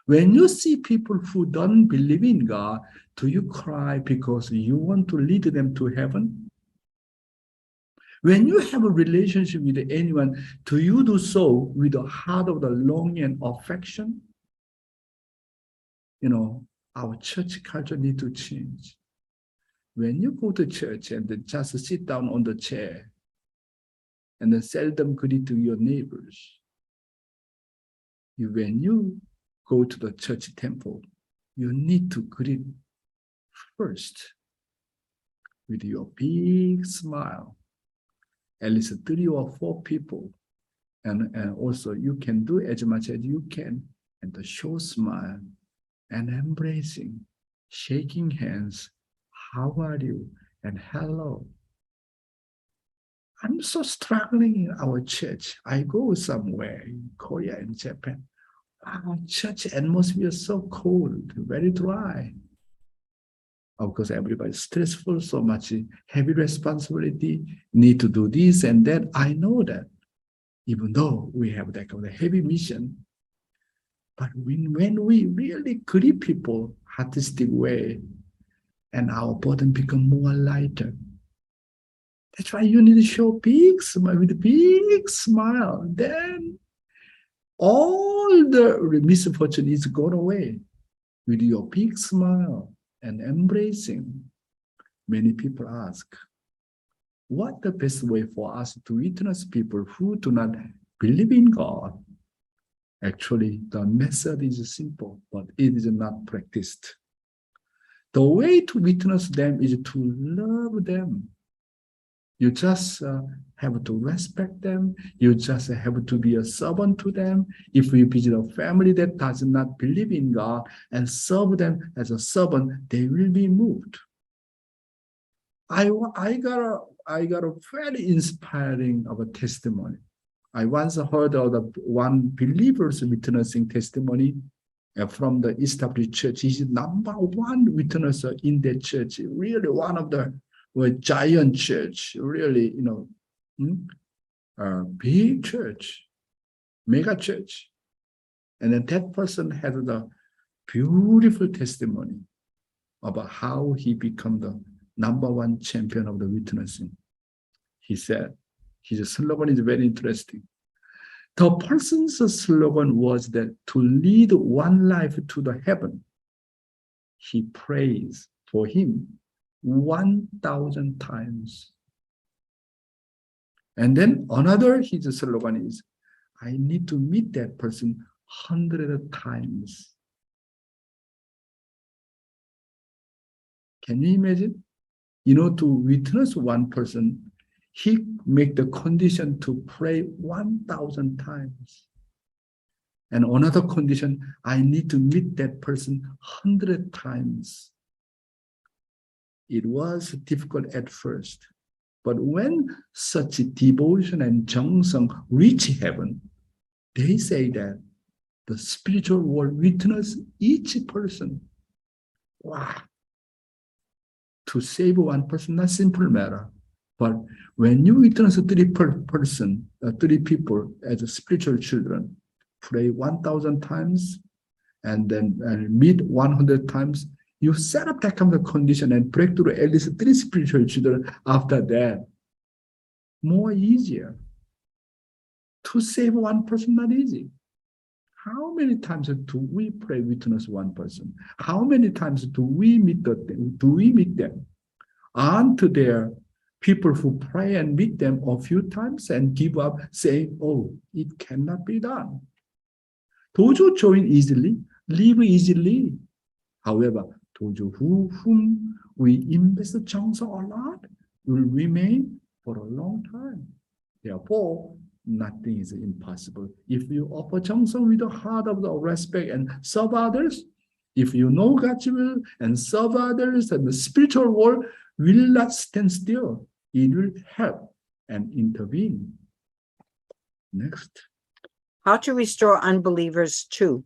When you see people who don't believe in God, do you cry because you want to lead them to heaven? When you have a relationship with anyone, do you do so with the heart of the longing and affection? You know, our church culture needs to change. When you go to church and then just sit down on the chair and then seldom greet to your neighbors, when you go to the church temple, you need to greet first with your big smile, at least 3 or 4 people. And also you can do as much as you can, and the show smile and embracing, shaking hands, how are you, and hello. I'm so struggling in our church. I go somewhere in Korea and Japan. Our church atmosphere is so cold, very dry. Of course, everybody's stressful, so much heavy responsibility, need to do this and that. I know that, even though we have that kind of heavy mission. But when we really greet people artistic way, and our burden become more lighter. That's why you need to show big smile with a big smile. Then all the misfortune is gone away with your big smile and embracing. Many people ask, what the best way for us to witness people who do not believe in God? Actually, the method is simple, but it is not practiced. The way to witness them is to love them. You just have to respect them. You just have to be a servant to them. If we visit a family that does not believe in God and serve them as a servant, they will be moved. I got a very inspiring of a testimony. I once heard of the one believer's witnessing testimony from the established church. He's #1 witness in the church, really one of the giant church, really, big church, mega church. And then that person had the beautiful testimony. about how he became the #1 champion of the witnessing. He said, his slogan is very interesting. The person's slogan was that to lead one life to the heaven, he prays for him 1,000 times. And then another, his slogan is, I need to meet that person 100 times. Can you imagine? To witness one person, he make the condition to pray 1,000 times. And another condition, I need to meet that person 100 times. It was difficult at first, but when such devotion and 정성 reach heaven, they say that the spiritual world witness each person. Wow. To save one person, not simple matter. But when you witness three people as spiritual children, pray 1,000 times and then meet 100 times, you set up that kind of condition and break through at least 3 spiritual children after that. More easier. To save one person, not easy. How many times do we pray witness one person? How many times do we meet them? Aren't there people who pray and meet them a few times and give up, saying, oh, it cannot be done. Those who join easily, live easily. However, those whom we invest 정성 a lot will remain for a long time. Therefore, nothing is impossible. If you offer 정성 with the heart of the respect and serve others, if you know God's will and serve others, and the spiritual world will not stand still. It will help and intervene. Next. How to restore unbelievers too.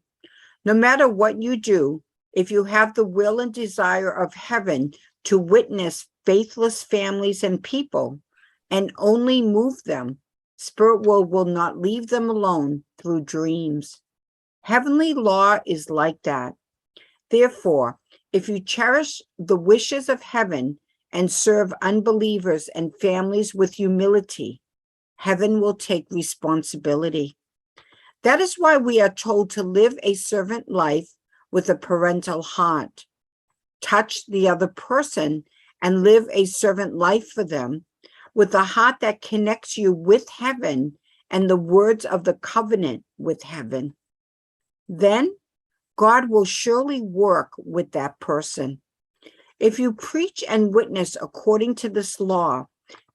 No matter what you do, if you have the will and desire of heaven to witness faithless families and people and only move them, spirit world will not leave them alone through dreams. Heavenly law is like that. Therefore, if you cherish the wishes of heaven and serve unbelievers and families with humility, heaven will take responsibility. That is why we are told to live a servant life with a parental heart. Touch the other person and live a servant life for them with a heart that connects you with heaven and the words of the covenant with heaven. Then God will surely work with that person. If you preach and witness according to this law,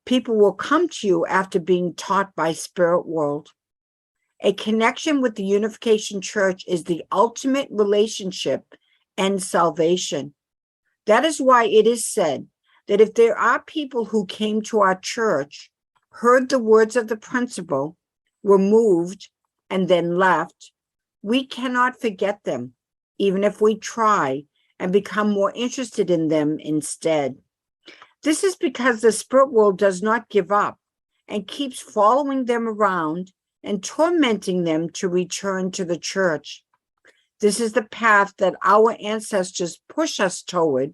people will come to you after being taught by spirit world. A connection with the Unification Church is the ultimate relationship and salvation. That is why it is said that if there are people who came to our church, heard the words of the principle, were moved, and then left, we cannot forget them, even if we try, and become more interested in them instead. This is because the spirit world does not give up and keeps following them around and tormenting them to return to the church. This is the path that our ancestors push us toward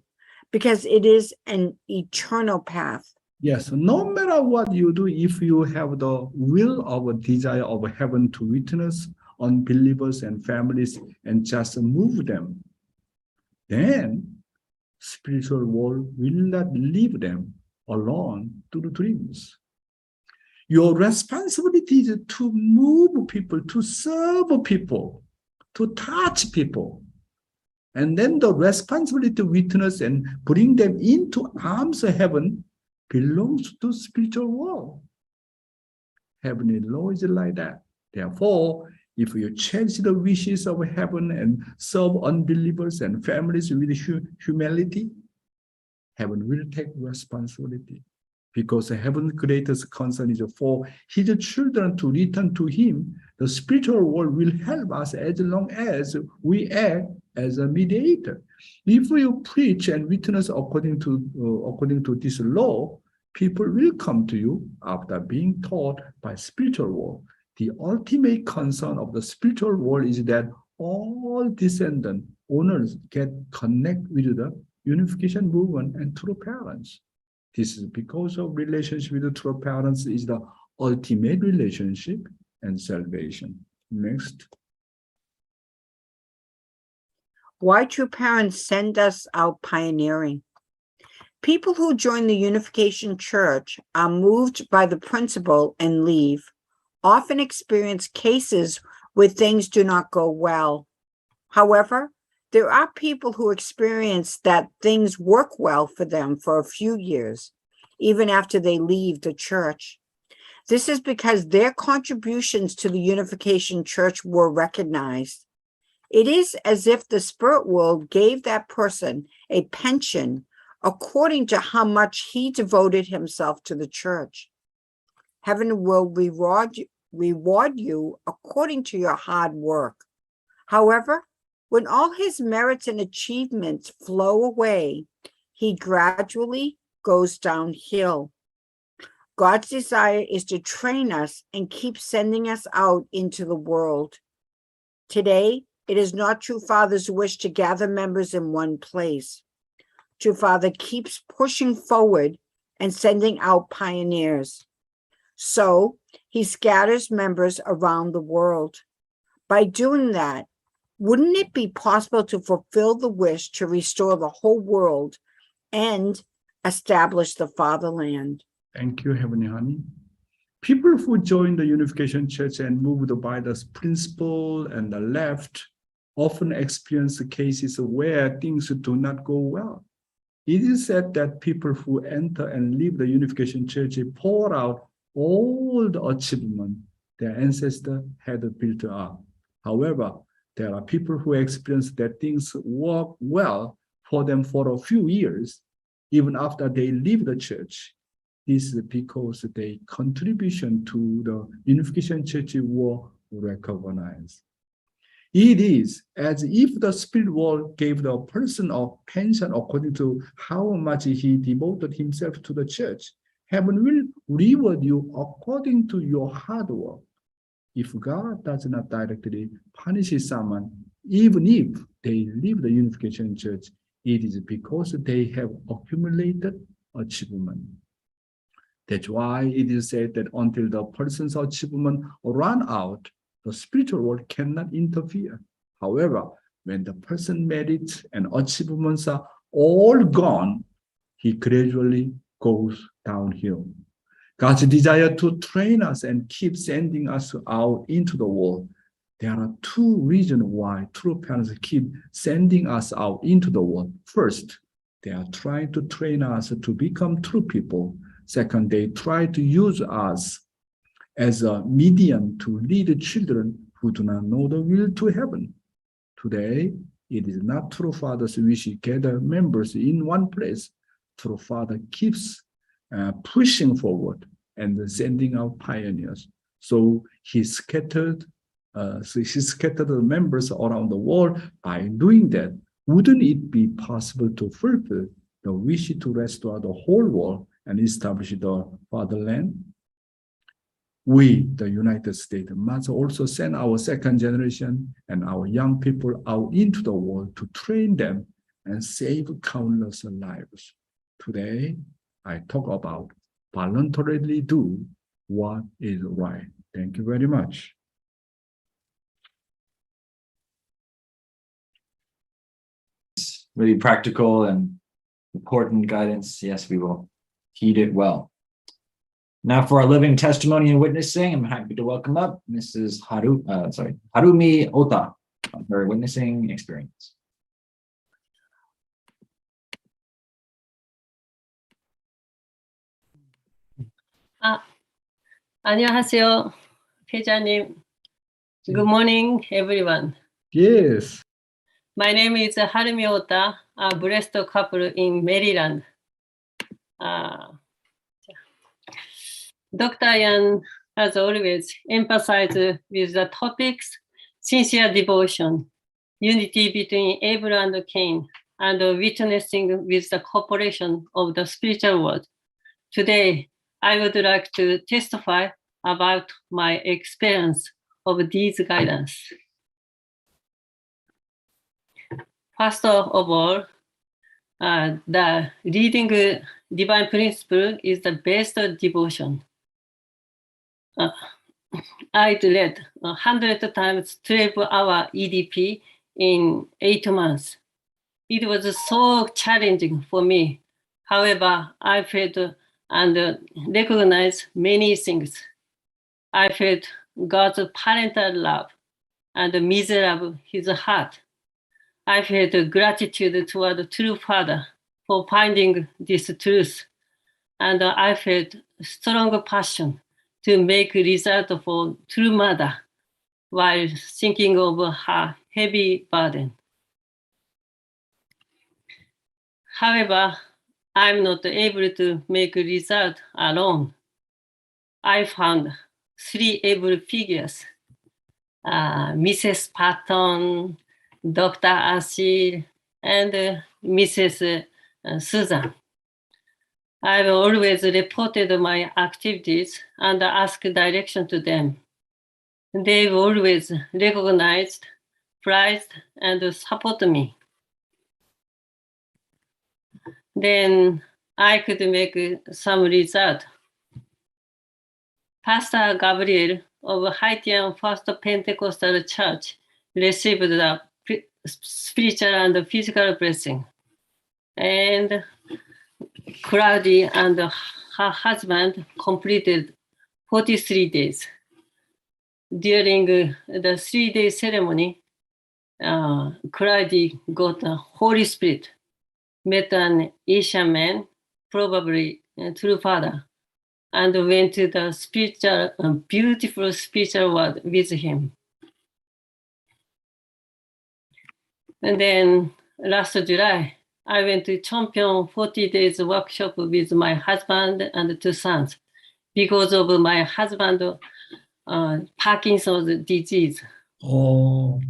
because it is an eternal path. Yes, no matter what you do, if you have the will of a desire of heaven to witness unbelievers and families and just move them, then spiritual world will not leave them alone through dreams. Your responsibility is to move people, to serve people, to touch people. And then the responsibility to witness and bring them into arms of heaven belongs to spiritual world. Heavenly law is like that. Therefore, if you cherish the wishes of heaven and serve unbelievers and families with humility, heaven will take responsibility. Because heaven's greatest concern is for his children to return to him. The spiritual world will help us as long as we act as a mediator. If you preach and witness according to this law, people will come to you after being taught by spiritual world. The ultimate concern of the spiritual world is that all descendant owners get connect with the unification movement and true parents. This is because of relationship with the true parents is the ultimate relationship and salvation. Next. Why true parents send us out pioneering. People who join the Unification Church are moved by the principle and leave, often experience cases where things do not go well. However, there are people who experience that things work well for them for a few years, even after they leave the church. This is because their contributions to the Unification Church were recognized. It is as if the spirit world gave that person a pension according to how much he devoted himself to the church. Heaven will reward you according to your hard work. However, when all his merits and achievements flow away, he gradually goes downhill. God's desire is to train us and keep sending us out into the world. Today, it is not True Father's wish to gather members in one place. True Father keeps pushing forward and sending out pioneers. So he scatters members around the world. By doing that, wouldn't it be possible to fulfill the wish to restore the whole world and establish the fatherland? Thank you, Heavenly Honey. People who join the Unification Church and moved by the principle and the left often experience cases where things do not go well. It is said that people who enter and leave the Unification Church pour out all the achievement their ancestors had built up. However, there are people who experience that things work well for them for a few years, even after they leave the church. This is because their contribution to the Unification Church were recognized. It is as if the spirit world gave the person a pension according to how much he devoted himself to the church. Heaven will reward you according to your hard work. If God does not directly punish someone, even if they leave the Unification Church, it is because they have accumulated achievement. That's why it is said that until the person's achievement run out, the spiritual world cannot interfere. However, when the person's merits and achievements are all gone, he gradually goes downhill. God's desire to train us and keep sending us out into the world. There are two reasons why true parents keep sending us out into the world. First, they are trying to train us to become true people. Second, they try to use us as a medium to lead children who do not know the will to heaven. Today, it is not True Father's wish to gather members in one place. True Father keeps pushing forward and sending out pioneers. So he scattered the members around the world. By doing that, wouldn't it be possible to fulfill the wish to restore the whole world and establish the fatherland? We, the United States, must also send our second generation and our young people out into the world to train them and save countless lives. Today, I talk about voluntarily do what is right. Thank you very much. Really practical and important guidance. Yes, we will heed it well. Now for our living testimony and witnessing, I'm happy to welcome up Mrs. Harumi Ota on her witnessing experience. 안녕하세요, 회장님. Good morning, everyone. Yes. My name is Harumi Ota, a blessed couple in Maryland. Dr. Yan has always emphasized with the topics sincere devotion, unity between Abel and Cain, and witnessing with the cooperation of the spiritual world. Today, I would like to testify about my experience of these guidance. First of all, the reading divine principle is the best devotion. I read 100 times 12-hour EDP in 8 months. It was so challenging for me. However, I felt and recognized many things. I felt God's parental love and the misery of his heart. I felt gratitude toward the true Father for finding this truth. And I felt strong passion to make result for true mother while thinking of her heavy burden. However, I'm not able to make result alone. I found 3 able figures, Mrs. Patton, Dr. Ashil, and Mrs. Susan. I've always reported my activities and asked direction to them. They've always recognized, prized, and supported me. Then I could make some result. Pastor Gabriel of Haitian First Pentecostal Church received the spiritual and physical blessing. And Claudia and her husband completed 43 days. During the 3-day ceremony, Claudia got the Holy Spirit, met an Asian man, probably a true father, and went to the spiritual, beautiful spiritual world with him. And then last July, I went to Champion 40 days workshop with my husband and 2 sons because of my husband's Parkinson's disease. Oh.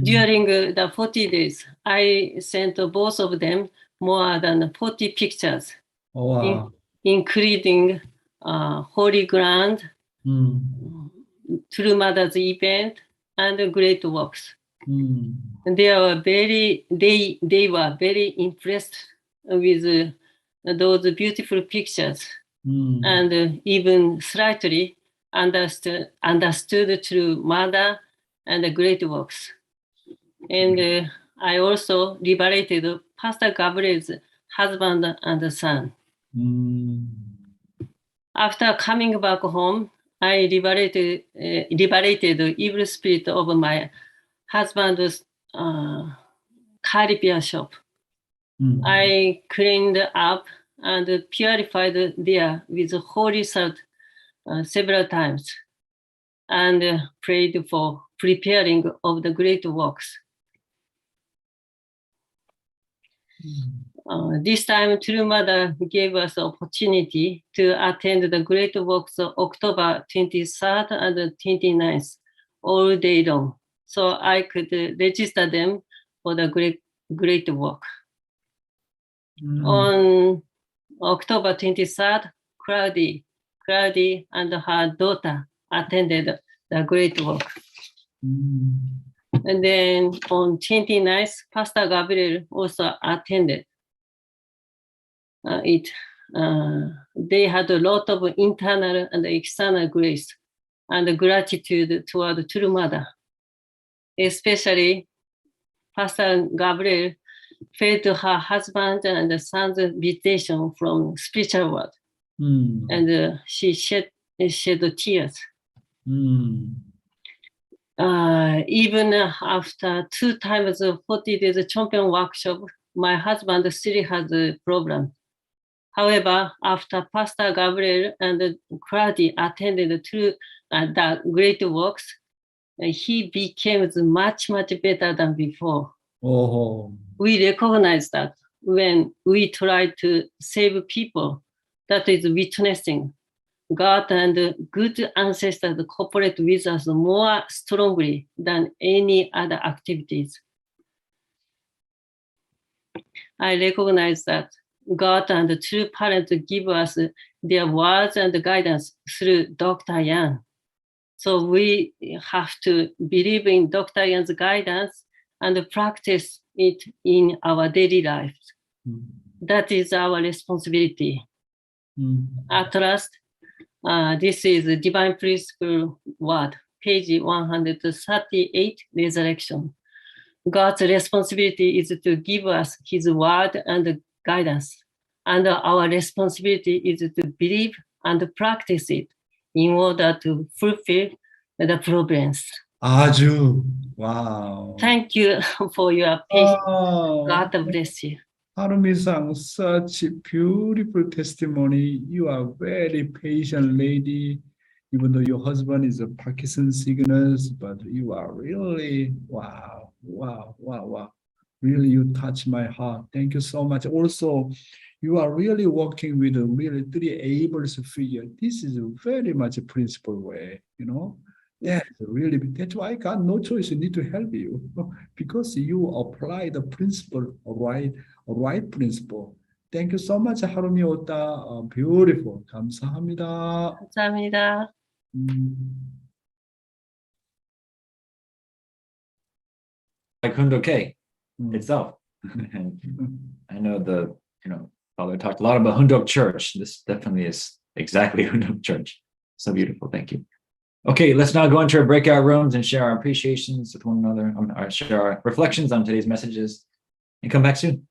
During the 40 days, I sent both of them more than 40 pictures, Wow. including Holy Ground, True Mother's event, and great works. And they were very impressed with those beautiful pictures, and even slightly understood True Mother and the great works. And I also liberated Pastor Gabriel's husband and son. After coming back home, I liberated the evil spirit of my husband's Caribbean shop. I cleaned up and purified there with holy salt several times and prayed for preparing of the great works. This time, True Mother gave us the opportunity to attend the great works of October 23rd and 29th, all day long. So I could register them for the great work. On October 23rd, Claudia and her daughter attended the great work. And then on 29th, Pastor Gabriel also attended it. They had a lot of internal and external grace and gratitude toward True Mother. Especially, Pastor Gabriel felt her husband and the son's visitation from spiritual world, and she shed tears. Even after 2 times 40 days champion workshop, my husband still has a problem. However, after Pastor Gabriel and Claudia attended to the great works, he became much better than before. We recognize that when we try to save people, that is witnessing. God and good ancestors cooperate with us more strongly than any other activities. I recognize that God and the true parents give us their words and guidance through Dr. Yang. So we have to believe in Dr. Yang's guidance and practice it in our daily lives. That is our responsibility. Mm. At last, this is the Divine Principle Word, page 138, Resurrection. God's responsibility is to give us His word and guidance, and our responsibility is to believe and practice it in order to fulfill the problems. 아주, wow. Thank you for your patience. Oh, God bless you. Harumi-san, such a beautiful testimony. You are very patient lady, even though your husband is a Parkinson's sickness, but you are really, wow, wow, wow, wow. Really, you touch my heart. Thank you so much. Also, you are really working with a really three ables figure. This is a very much a principle way, you know. That's really, that's why I got no choice. I need to help you because you apply the principle right principle. Thank you so much, Harumi Ota. Beautiful. 감사합니다. 감사합니다. Like Hundoke 음. itself. And I know Father talked a lot about Hundok Church. This definitely is exactly Hundok Church. So beautiful. Thank you. Okay, let's now go into our breakout rooms and share our appreciations with one another, share our reflections on today's messages, and come back soon.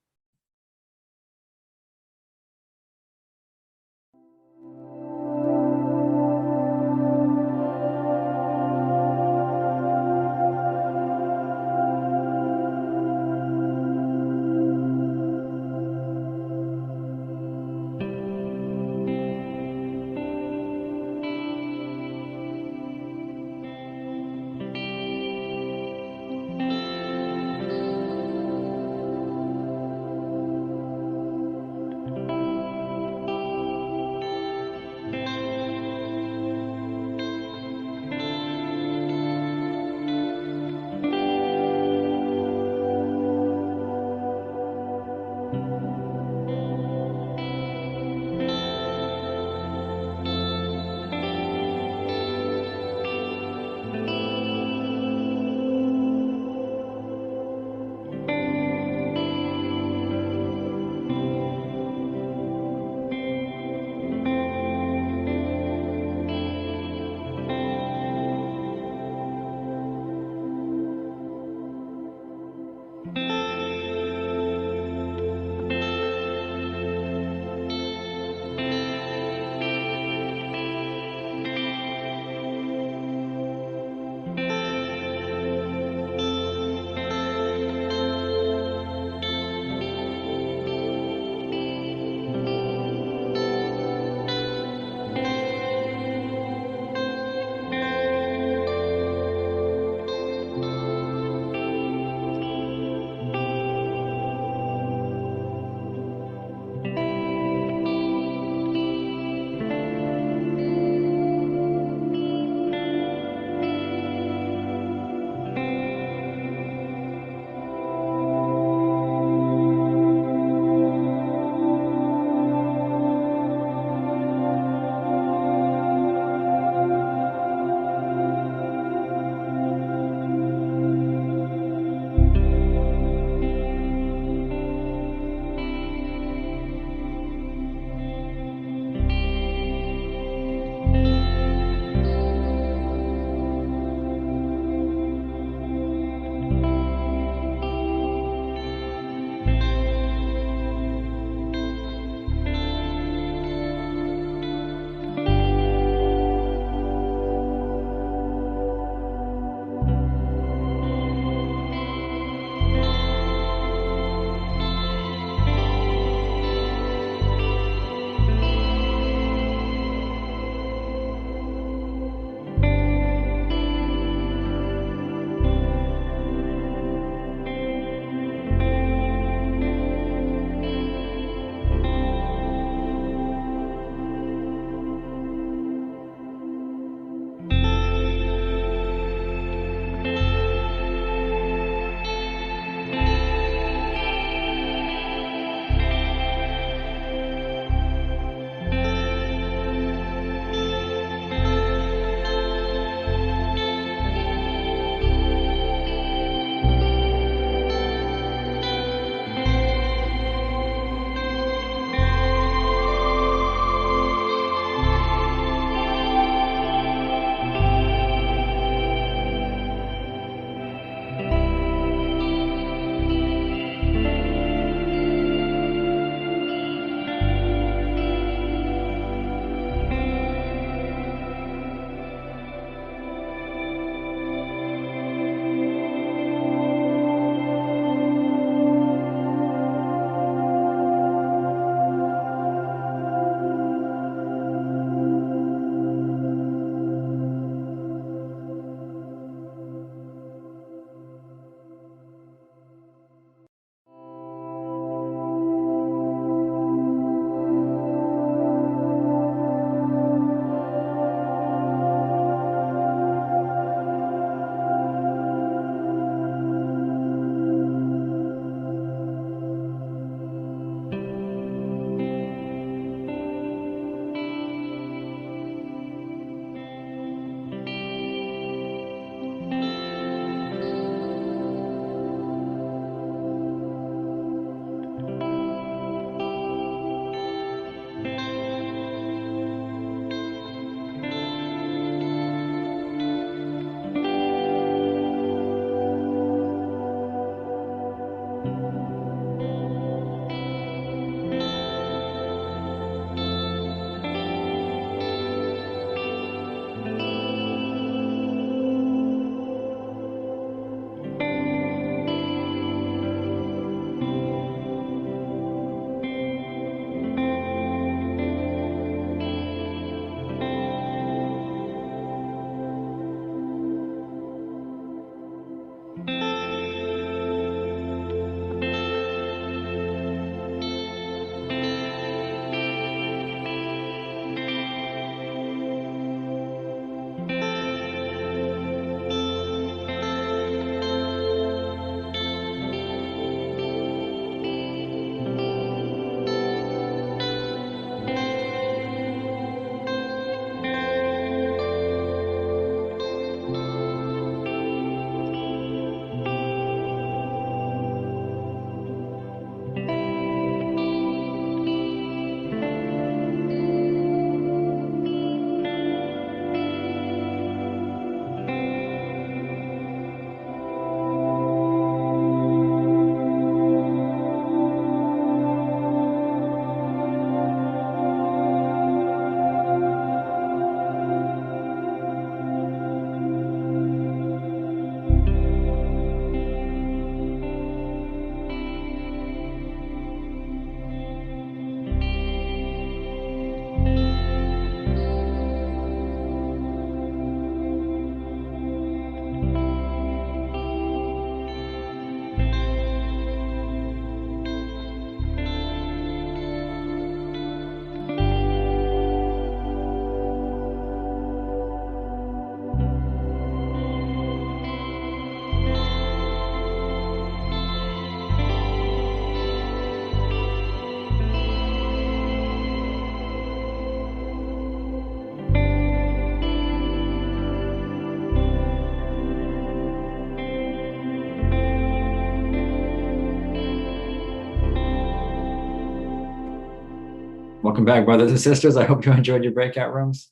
Welcome back, brothers and sisters. I hope you enjoyed your breakout rooms.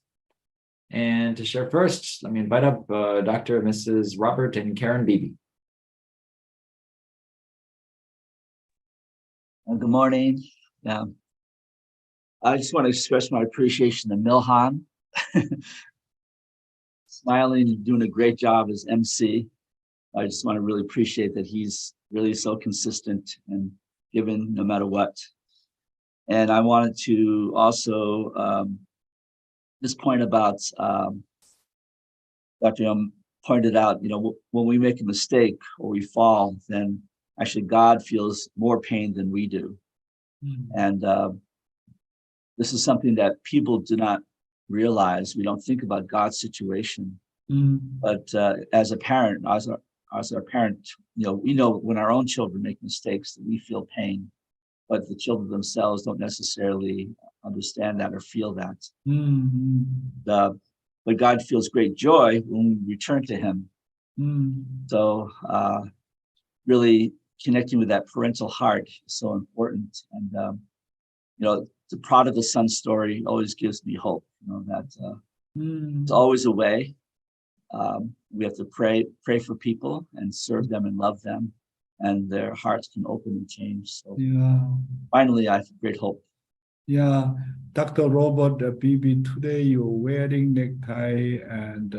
And to share first, let me invite up Dr. and Mrs. Robert and Karen Beebe. Good morning. I just want to express my appreciation to Milhan. Smiling and doing a great job as MC. I just want to really appreciate that he's really so consistent and giving no matter what. And I wanted to also this point about Dr. Young pointed out, when we make a mistake or we fall, then actually God feels more pain than we do. And this is something that people do not realize. We don't think about God's situation. But as a parent, as our parent, we know when our own children make mistakes that we feel pain, but the children themselves don't necessarily understand that or feel that. But God feels great joy when we return to Him. So really connecting with that parental heart is so important. And the prodigal son story always gives me hope. That it's always a way. We have to pray for people and serve them and love them, and their hearts can open and change. So finally, I have great hope. Yeah, Dr. Robert Beebe, today you're wearing necktie and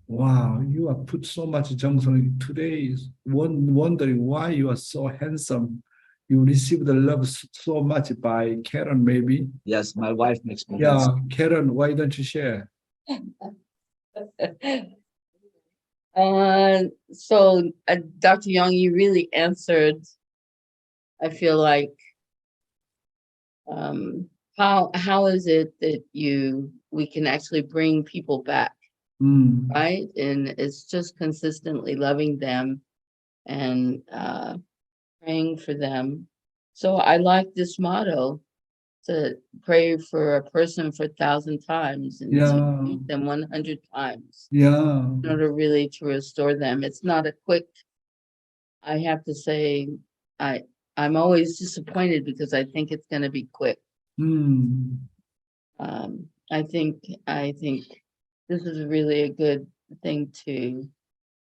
wow, you have put so much Johnson. Today is wondering why you are so handsome. You received the love so much by Karen, maybe. Yes, my wife makes me. Yeah, Karen, why don't you share? So Dr. Young, you really answered, I feel like, how is it that we can actually bring people back, right? And it's just consistently loving them and praying for them. So I like this motto, to pray for a person for 1,000 times and to meet them 100 times. In order really to restore them. It's not a quick, I have to say, I'm always disappointed because I think it's going to be quick. I think this is really a good thing to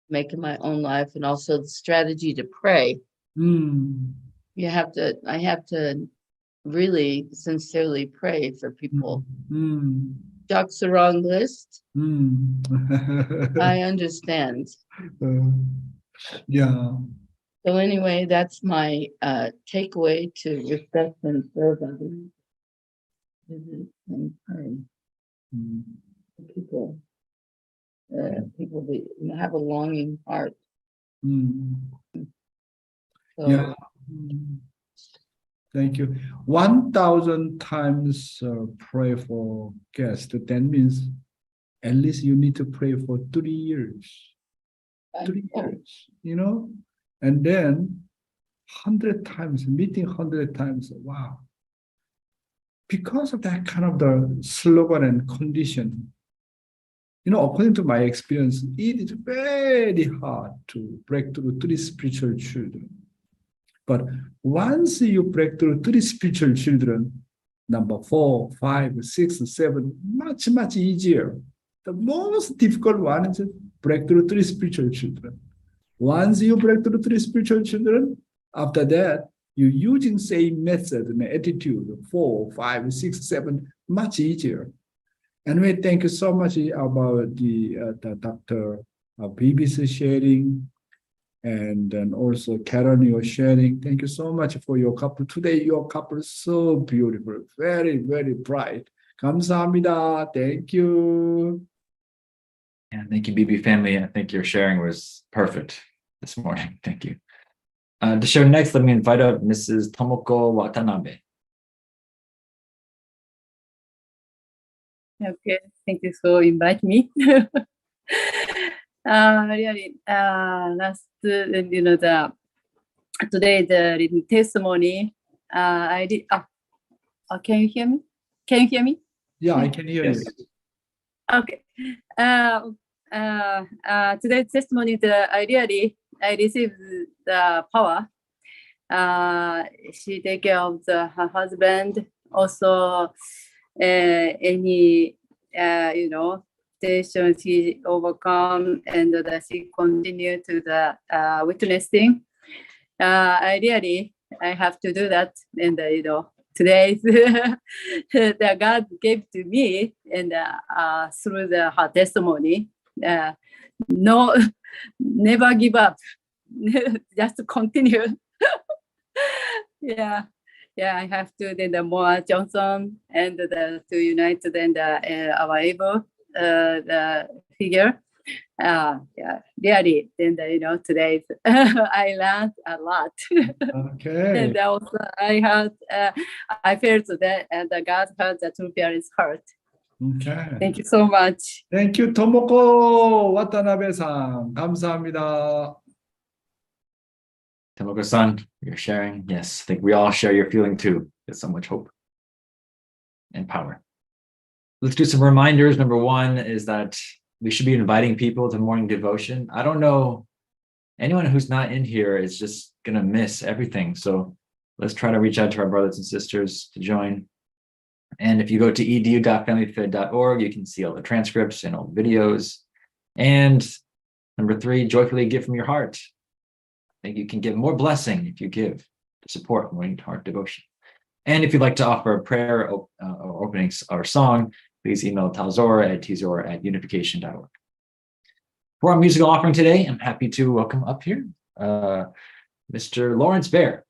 make in my own life, and also the strategy to pray. I have to really sincerely pray for people. Ducks the wrong list. I understand. So anyway, that's my takeaway, to respect and serve others. And pray. People that have a longing heart. So, Thank you. 1,000 times pray for guests. That means at least you need to pray for 3 years. 3 years, and then 100 times, meeting 100 times. Wow. Because of that kind of the slogan and condition, according to my experience, it is very hard to break through 3 spiritual children. But once you break through 3 spiritual children, number 4, 5, 6, 7, much, much easier. The most difficult one is break through 3 spiritual children. Once you break through 3 spiritual children, after that, you're using same method and attitude, 4, 5, 6, 7, much easier. And we thank you so much about the Dr. Beebe's sharing. And then also Karen, your sharing. Thank you so much for your couple. Today, your couple is so beautiful, very, very bright. 감사합니다. Thank you. And thank you, BB family. I think your sharing was perfect this morning. Thank you. To share next, let me invite up Mrs. Tomoko Watanabe. Okay, thank you for inviting me. Really, today the testimony. I did. Can you hear me? Can you hear me? Yeah, I can hear you. Okay. Today's testimony, I received the power. She take care of her husband also any stations he overcome and that he continue to the witnessing. I have to do that, and today that God gave to me, and through her testimony, no, never give up, just continue. Yeah, I have to then the more Johnson and to unite then our able the figure. Really, then today I learned a lot. Okay. And also I felt that the God heard the two parents' heart. Okay. Thank you so much. Thank you, Tomoko Watanabe-san. 감사합니다. Tomoko-san, you're sharing. Yes, I think we all share your feeling too. There's so much hope and power. Let's do some reminders. Number one is that we should be inviting people to morning devotion. I don't know, anyone who's not in here is just gonna miss everything. So let's try to reach out to our brothers and sisters to join. And if you go to edu.familyfed.org, you can see all the transcripts and all the videos. And number three, joyfully give from your heart. I think you can get more blessing if you give to support morning heart devotion. And if you'd like to offer a prayer or opening or song, please email talzora@unification.org. For our musical offering today, I'm happy to welcome up here Mr. Lawrence Bear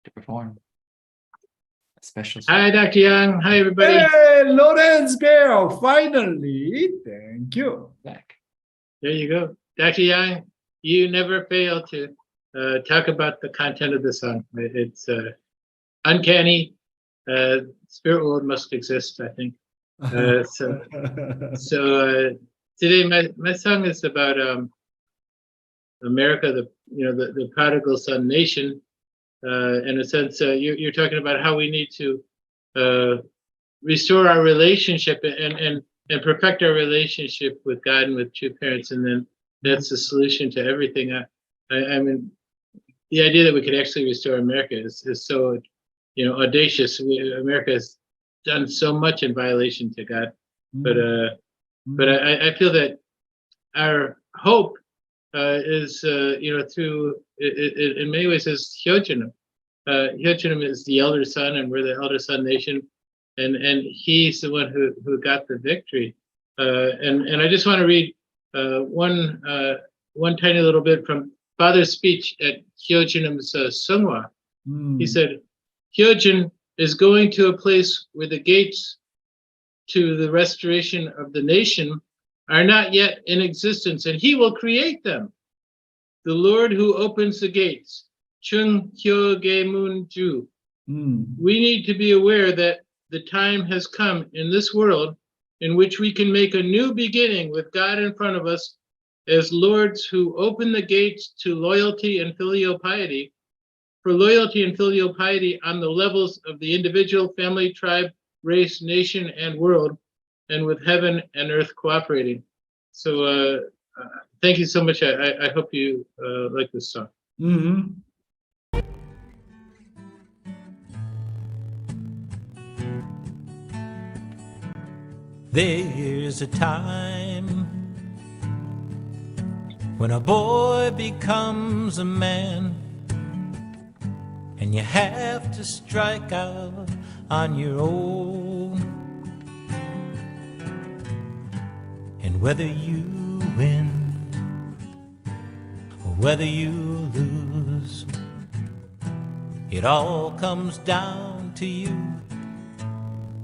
to perform a special song. Hi, Dr. Young. Hi, everybody. Hey, Lawrence Bear, finally. Thank you. Back. There you go. Dr. Young, you never fail to talk about the content of the song. It's uncanny. Spirit world must exist, I think. So today my song is about America, the prodigal son nation. In a sense, you're talking about how we need to restore our relationship and perfect our relationship with God and with two parents, and then that's the solution to everything. I mean, the idea that we could actually restore America is so audacious. America has done so much in violation to God, but I feel that our hope is through it in many ways is Hyojinim. Hyojinim is the elder son, and we're the elder son nation, and he's the one who got the victory. And I just want to read one tiny little bit from Father's speech at Hyojinim's Sunghwa. He said, Hyojin is going to a place where the gates to the restoration of the nation are not yet in existence, and he will create them. The Lord who opens the gates, Chung Hyo Ge Mun Ju. We need to be aware that the time has come in this world in which we can make a new beginning with God in front of us as lords who open the gates to loyalty and filial piety, for loyalty and filial piety on the levels of the individual, family, tribe, race, nation, and world, and with heaven and earth cooperating. So thank you so much. I hope you like this song. There's a time when a boy becomes a man, and you have to strike out on your own. And whether you win or whether you lose, it all comes down to you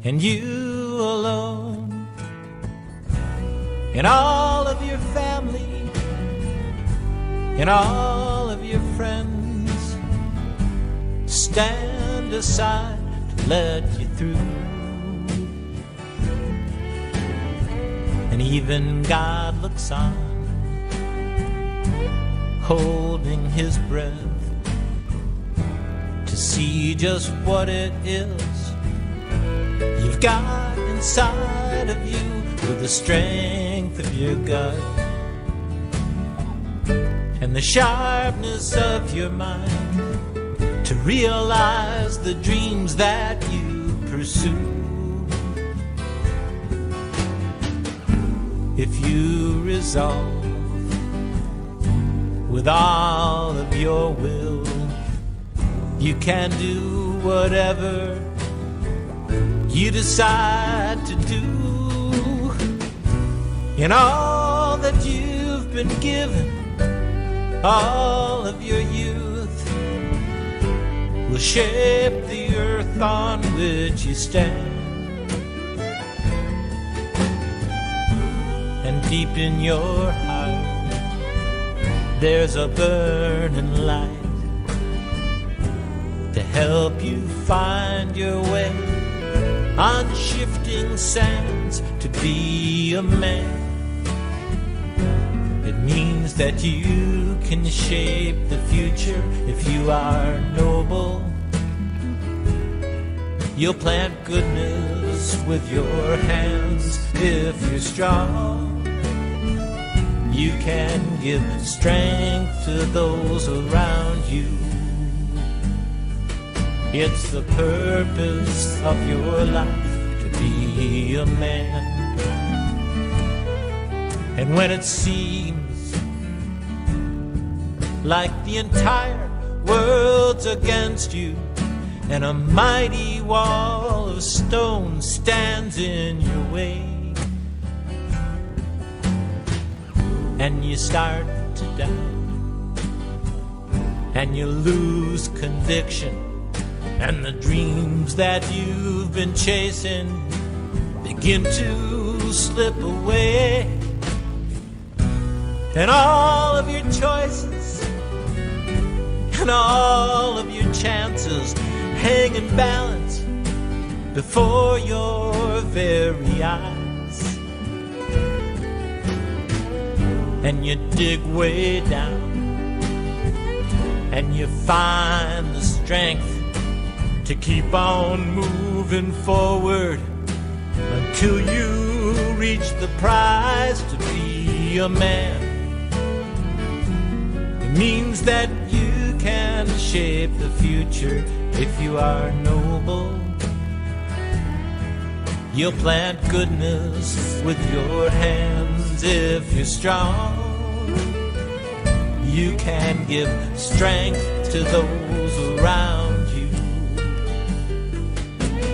and you alone. And all of your family and all of your friends stand aside to let you through. And even God looks on, holding his breath to see just what it is you've got inside of you, with the strength of your gut and the sharpness of your mind to realize the dreams that you pursue. If you resolve with all of your will, you can do whatever you decide to do. In all that you've been given, all of your youth will shape the earth on which you stand. And deep in your heart, there's a burning light to help you find your way on shifting sands. To be a man, it means that you can shape the future. If you are noble, you'll plant goodness with your hands. If you're strong, you can give strength to those around you. It's the purpose of your life to be a man. And when it seems like the entire world's against you, and a mighty wall of stone stands in your way, and you start to doubt, and you lose conviction, and the dreams that you've been chasing begin to slip away, and all of your choices and all of your chances hang in balance before your very eyes. And you dig way down, and you find the strength to keep on moving forward until you reach the prize to be a man. It means that you can shape the future if you are noble. You'll plant goodness with your hands. If you're strong, you can give strength to those around you.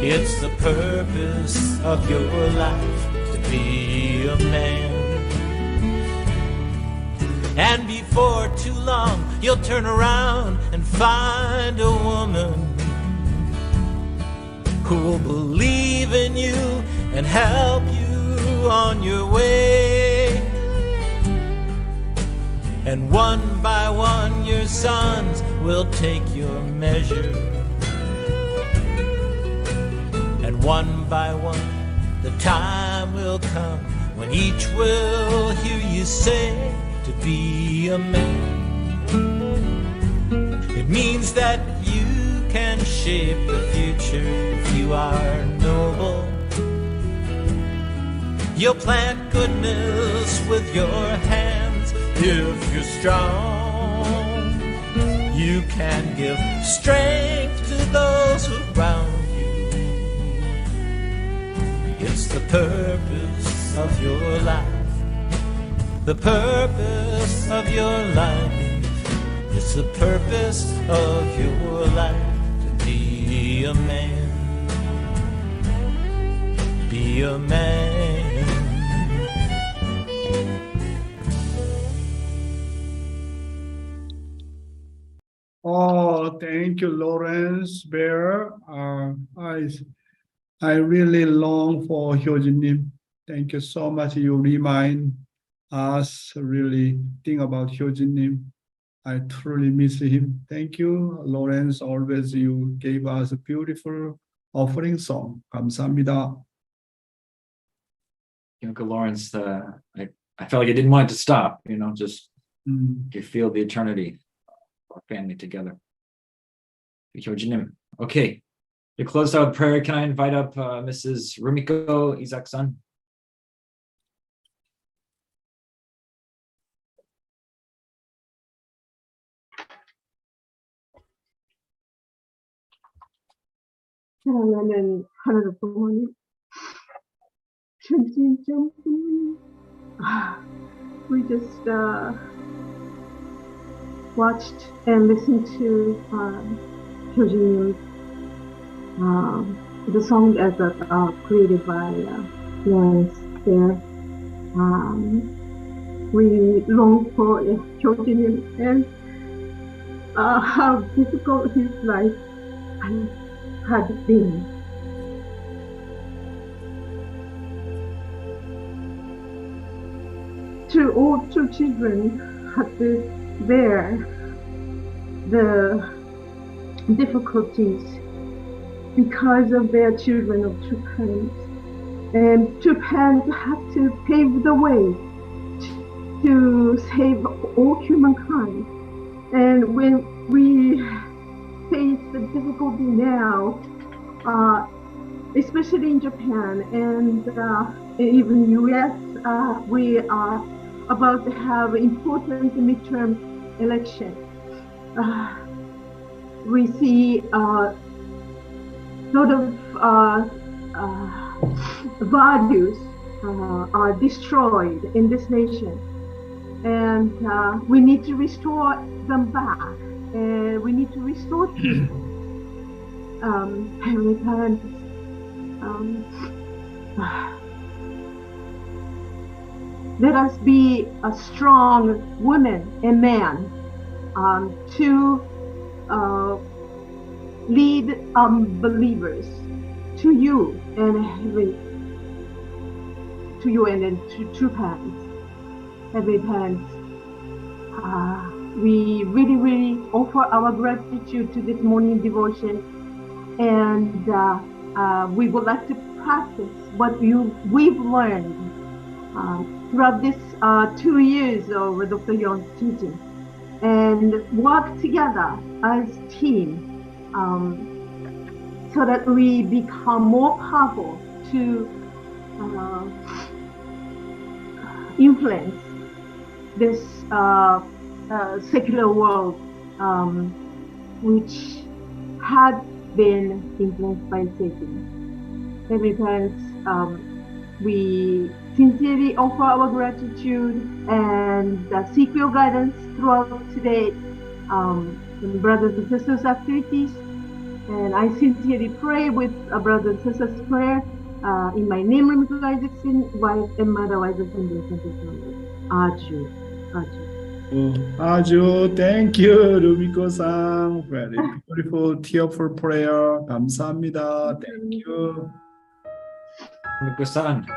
It's the purpose of your life to be a man. And before too long, you'll turn around and find a woman who will believe in you and help you on your way. And one by one, your sons will take your measure. And one by one, the time will come when each will hear you say, to be a man. It means that you can shape the future if you are noble. You'll plant goodness with your hands. If you're strong, you can give strength to those around you. It's the purpose of your life. The purpose of your life. It's the purpose of your life to be a man. Be a man. Oh, thank you, Lawrence Bear. I really long for Hyojin-nim. Thank you so much. You remind us really think about Hyojin-nim. I truly miss him. Thank you, Lawrence. Always you gave us a beautiful offering song. 감사합니다. Uncle Lawrence, I felt like I didn't want it to stop, just you feel the eternity of our family together. Okay, to close out with prayer, can I invite up Mrs. Rumiko Isaac-san? 사랑하는 하나님 부모님, 진짜 부모님. We just watched and listened to Hyojin's the song as created by Yong there. We long for Hyojin and how difficult his life had been. All two children had to bear the difficulties because of their children of two parents. And two parents had to pave the way to save all humankind. And when we face the difficulty now, especially in Japan and even US, we are about to have important midterm election. We see a lot of values are destroyed in this nation, and we need to restore them back. We need to restore peace. Heavenly Parents, let us be a strong woman and man to lead believers to you and to parents. Heavenly Parents, we really offer our gratitude to this morning devotion, and we would like to practice what we've learned throughout this 2 years of Dr. Yong's teaching, and work together as a team so that we become more powerful to influence this secular world, which had been influenced by Satan. Heavenly Parents, we sincerely offer our gratitude and seek your guidance throughout today, brothers and sisters' activities. And I sincerely pray with a brother and sister's prayer in my name, Rumiko Isaacson, wife and mother, Isaacson, Aju. 아주 thank you, 루미코-상. Very beautiful, tearful prayer. 감사합니다. Thank you. Rumiko-san,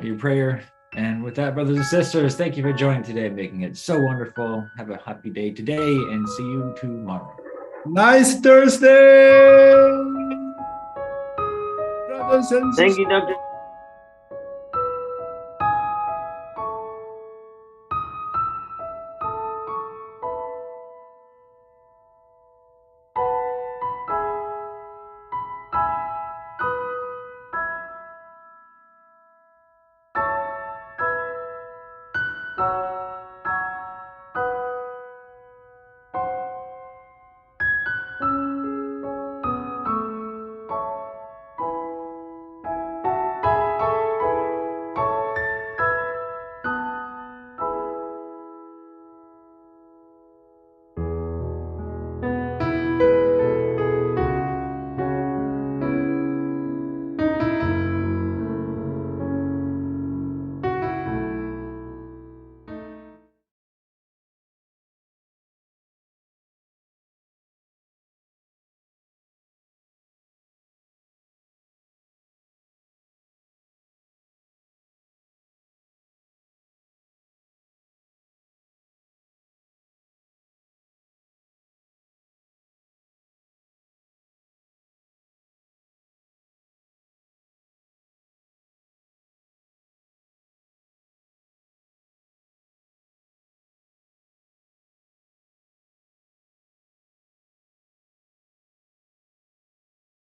your prayer. And with that, brothers and sisters, thank you for joining today, making it so wonderful. Have a happy day today, and see you tomorrow. Nice Thursday, brothers and sisters. Thank you, Dr.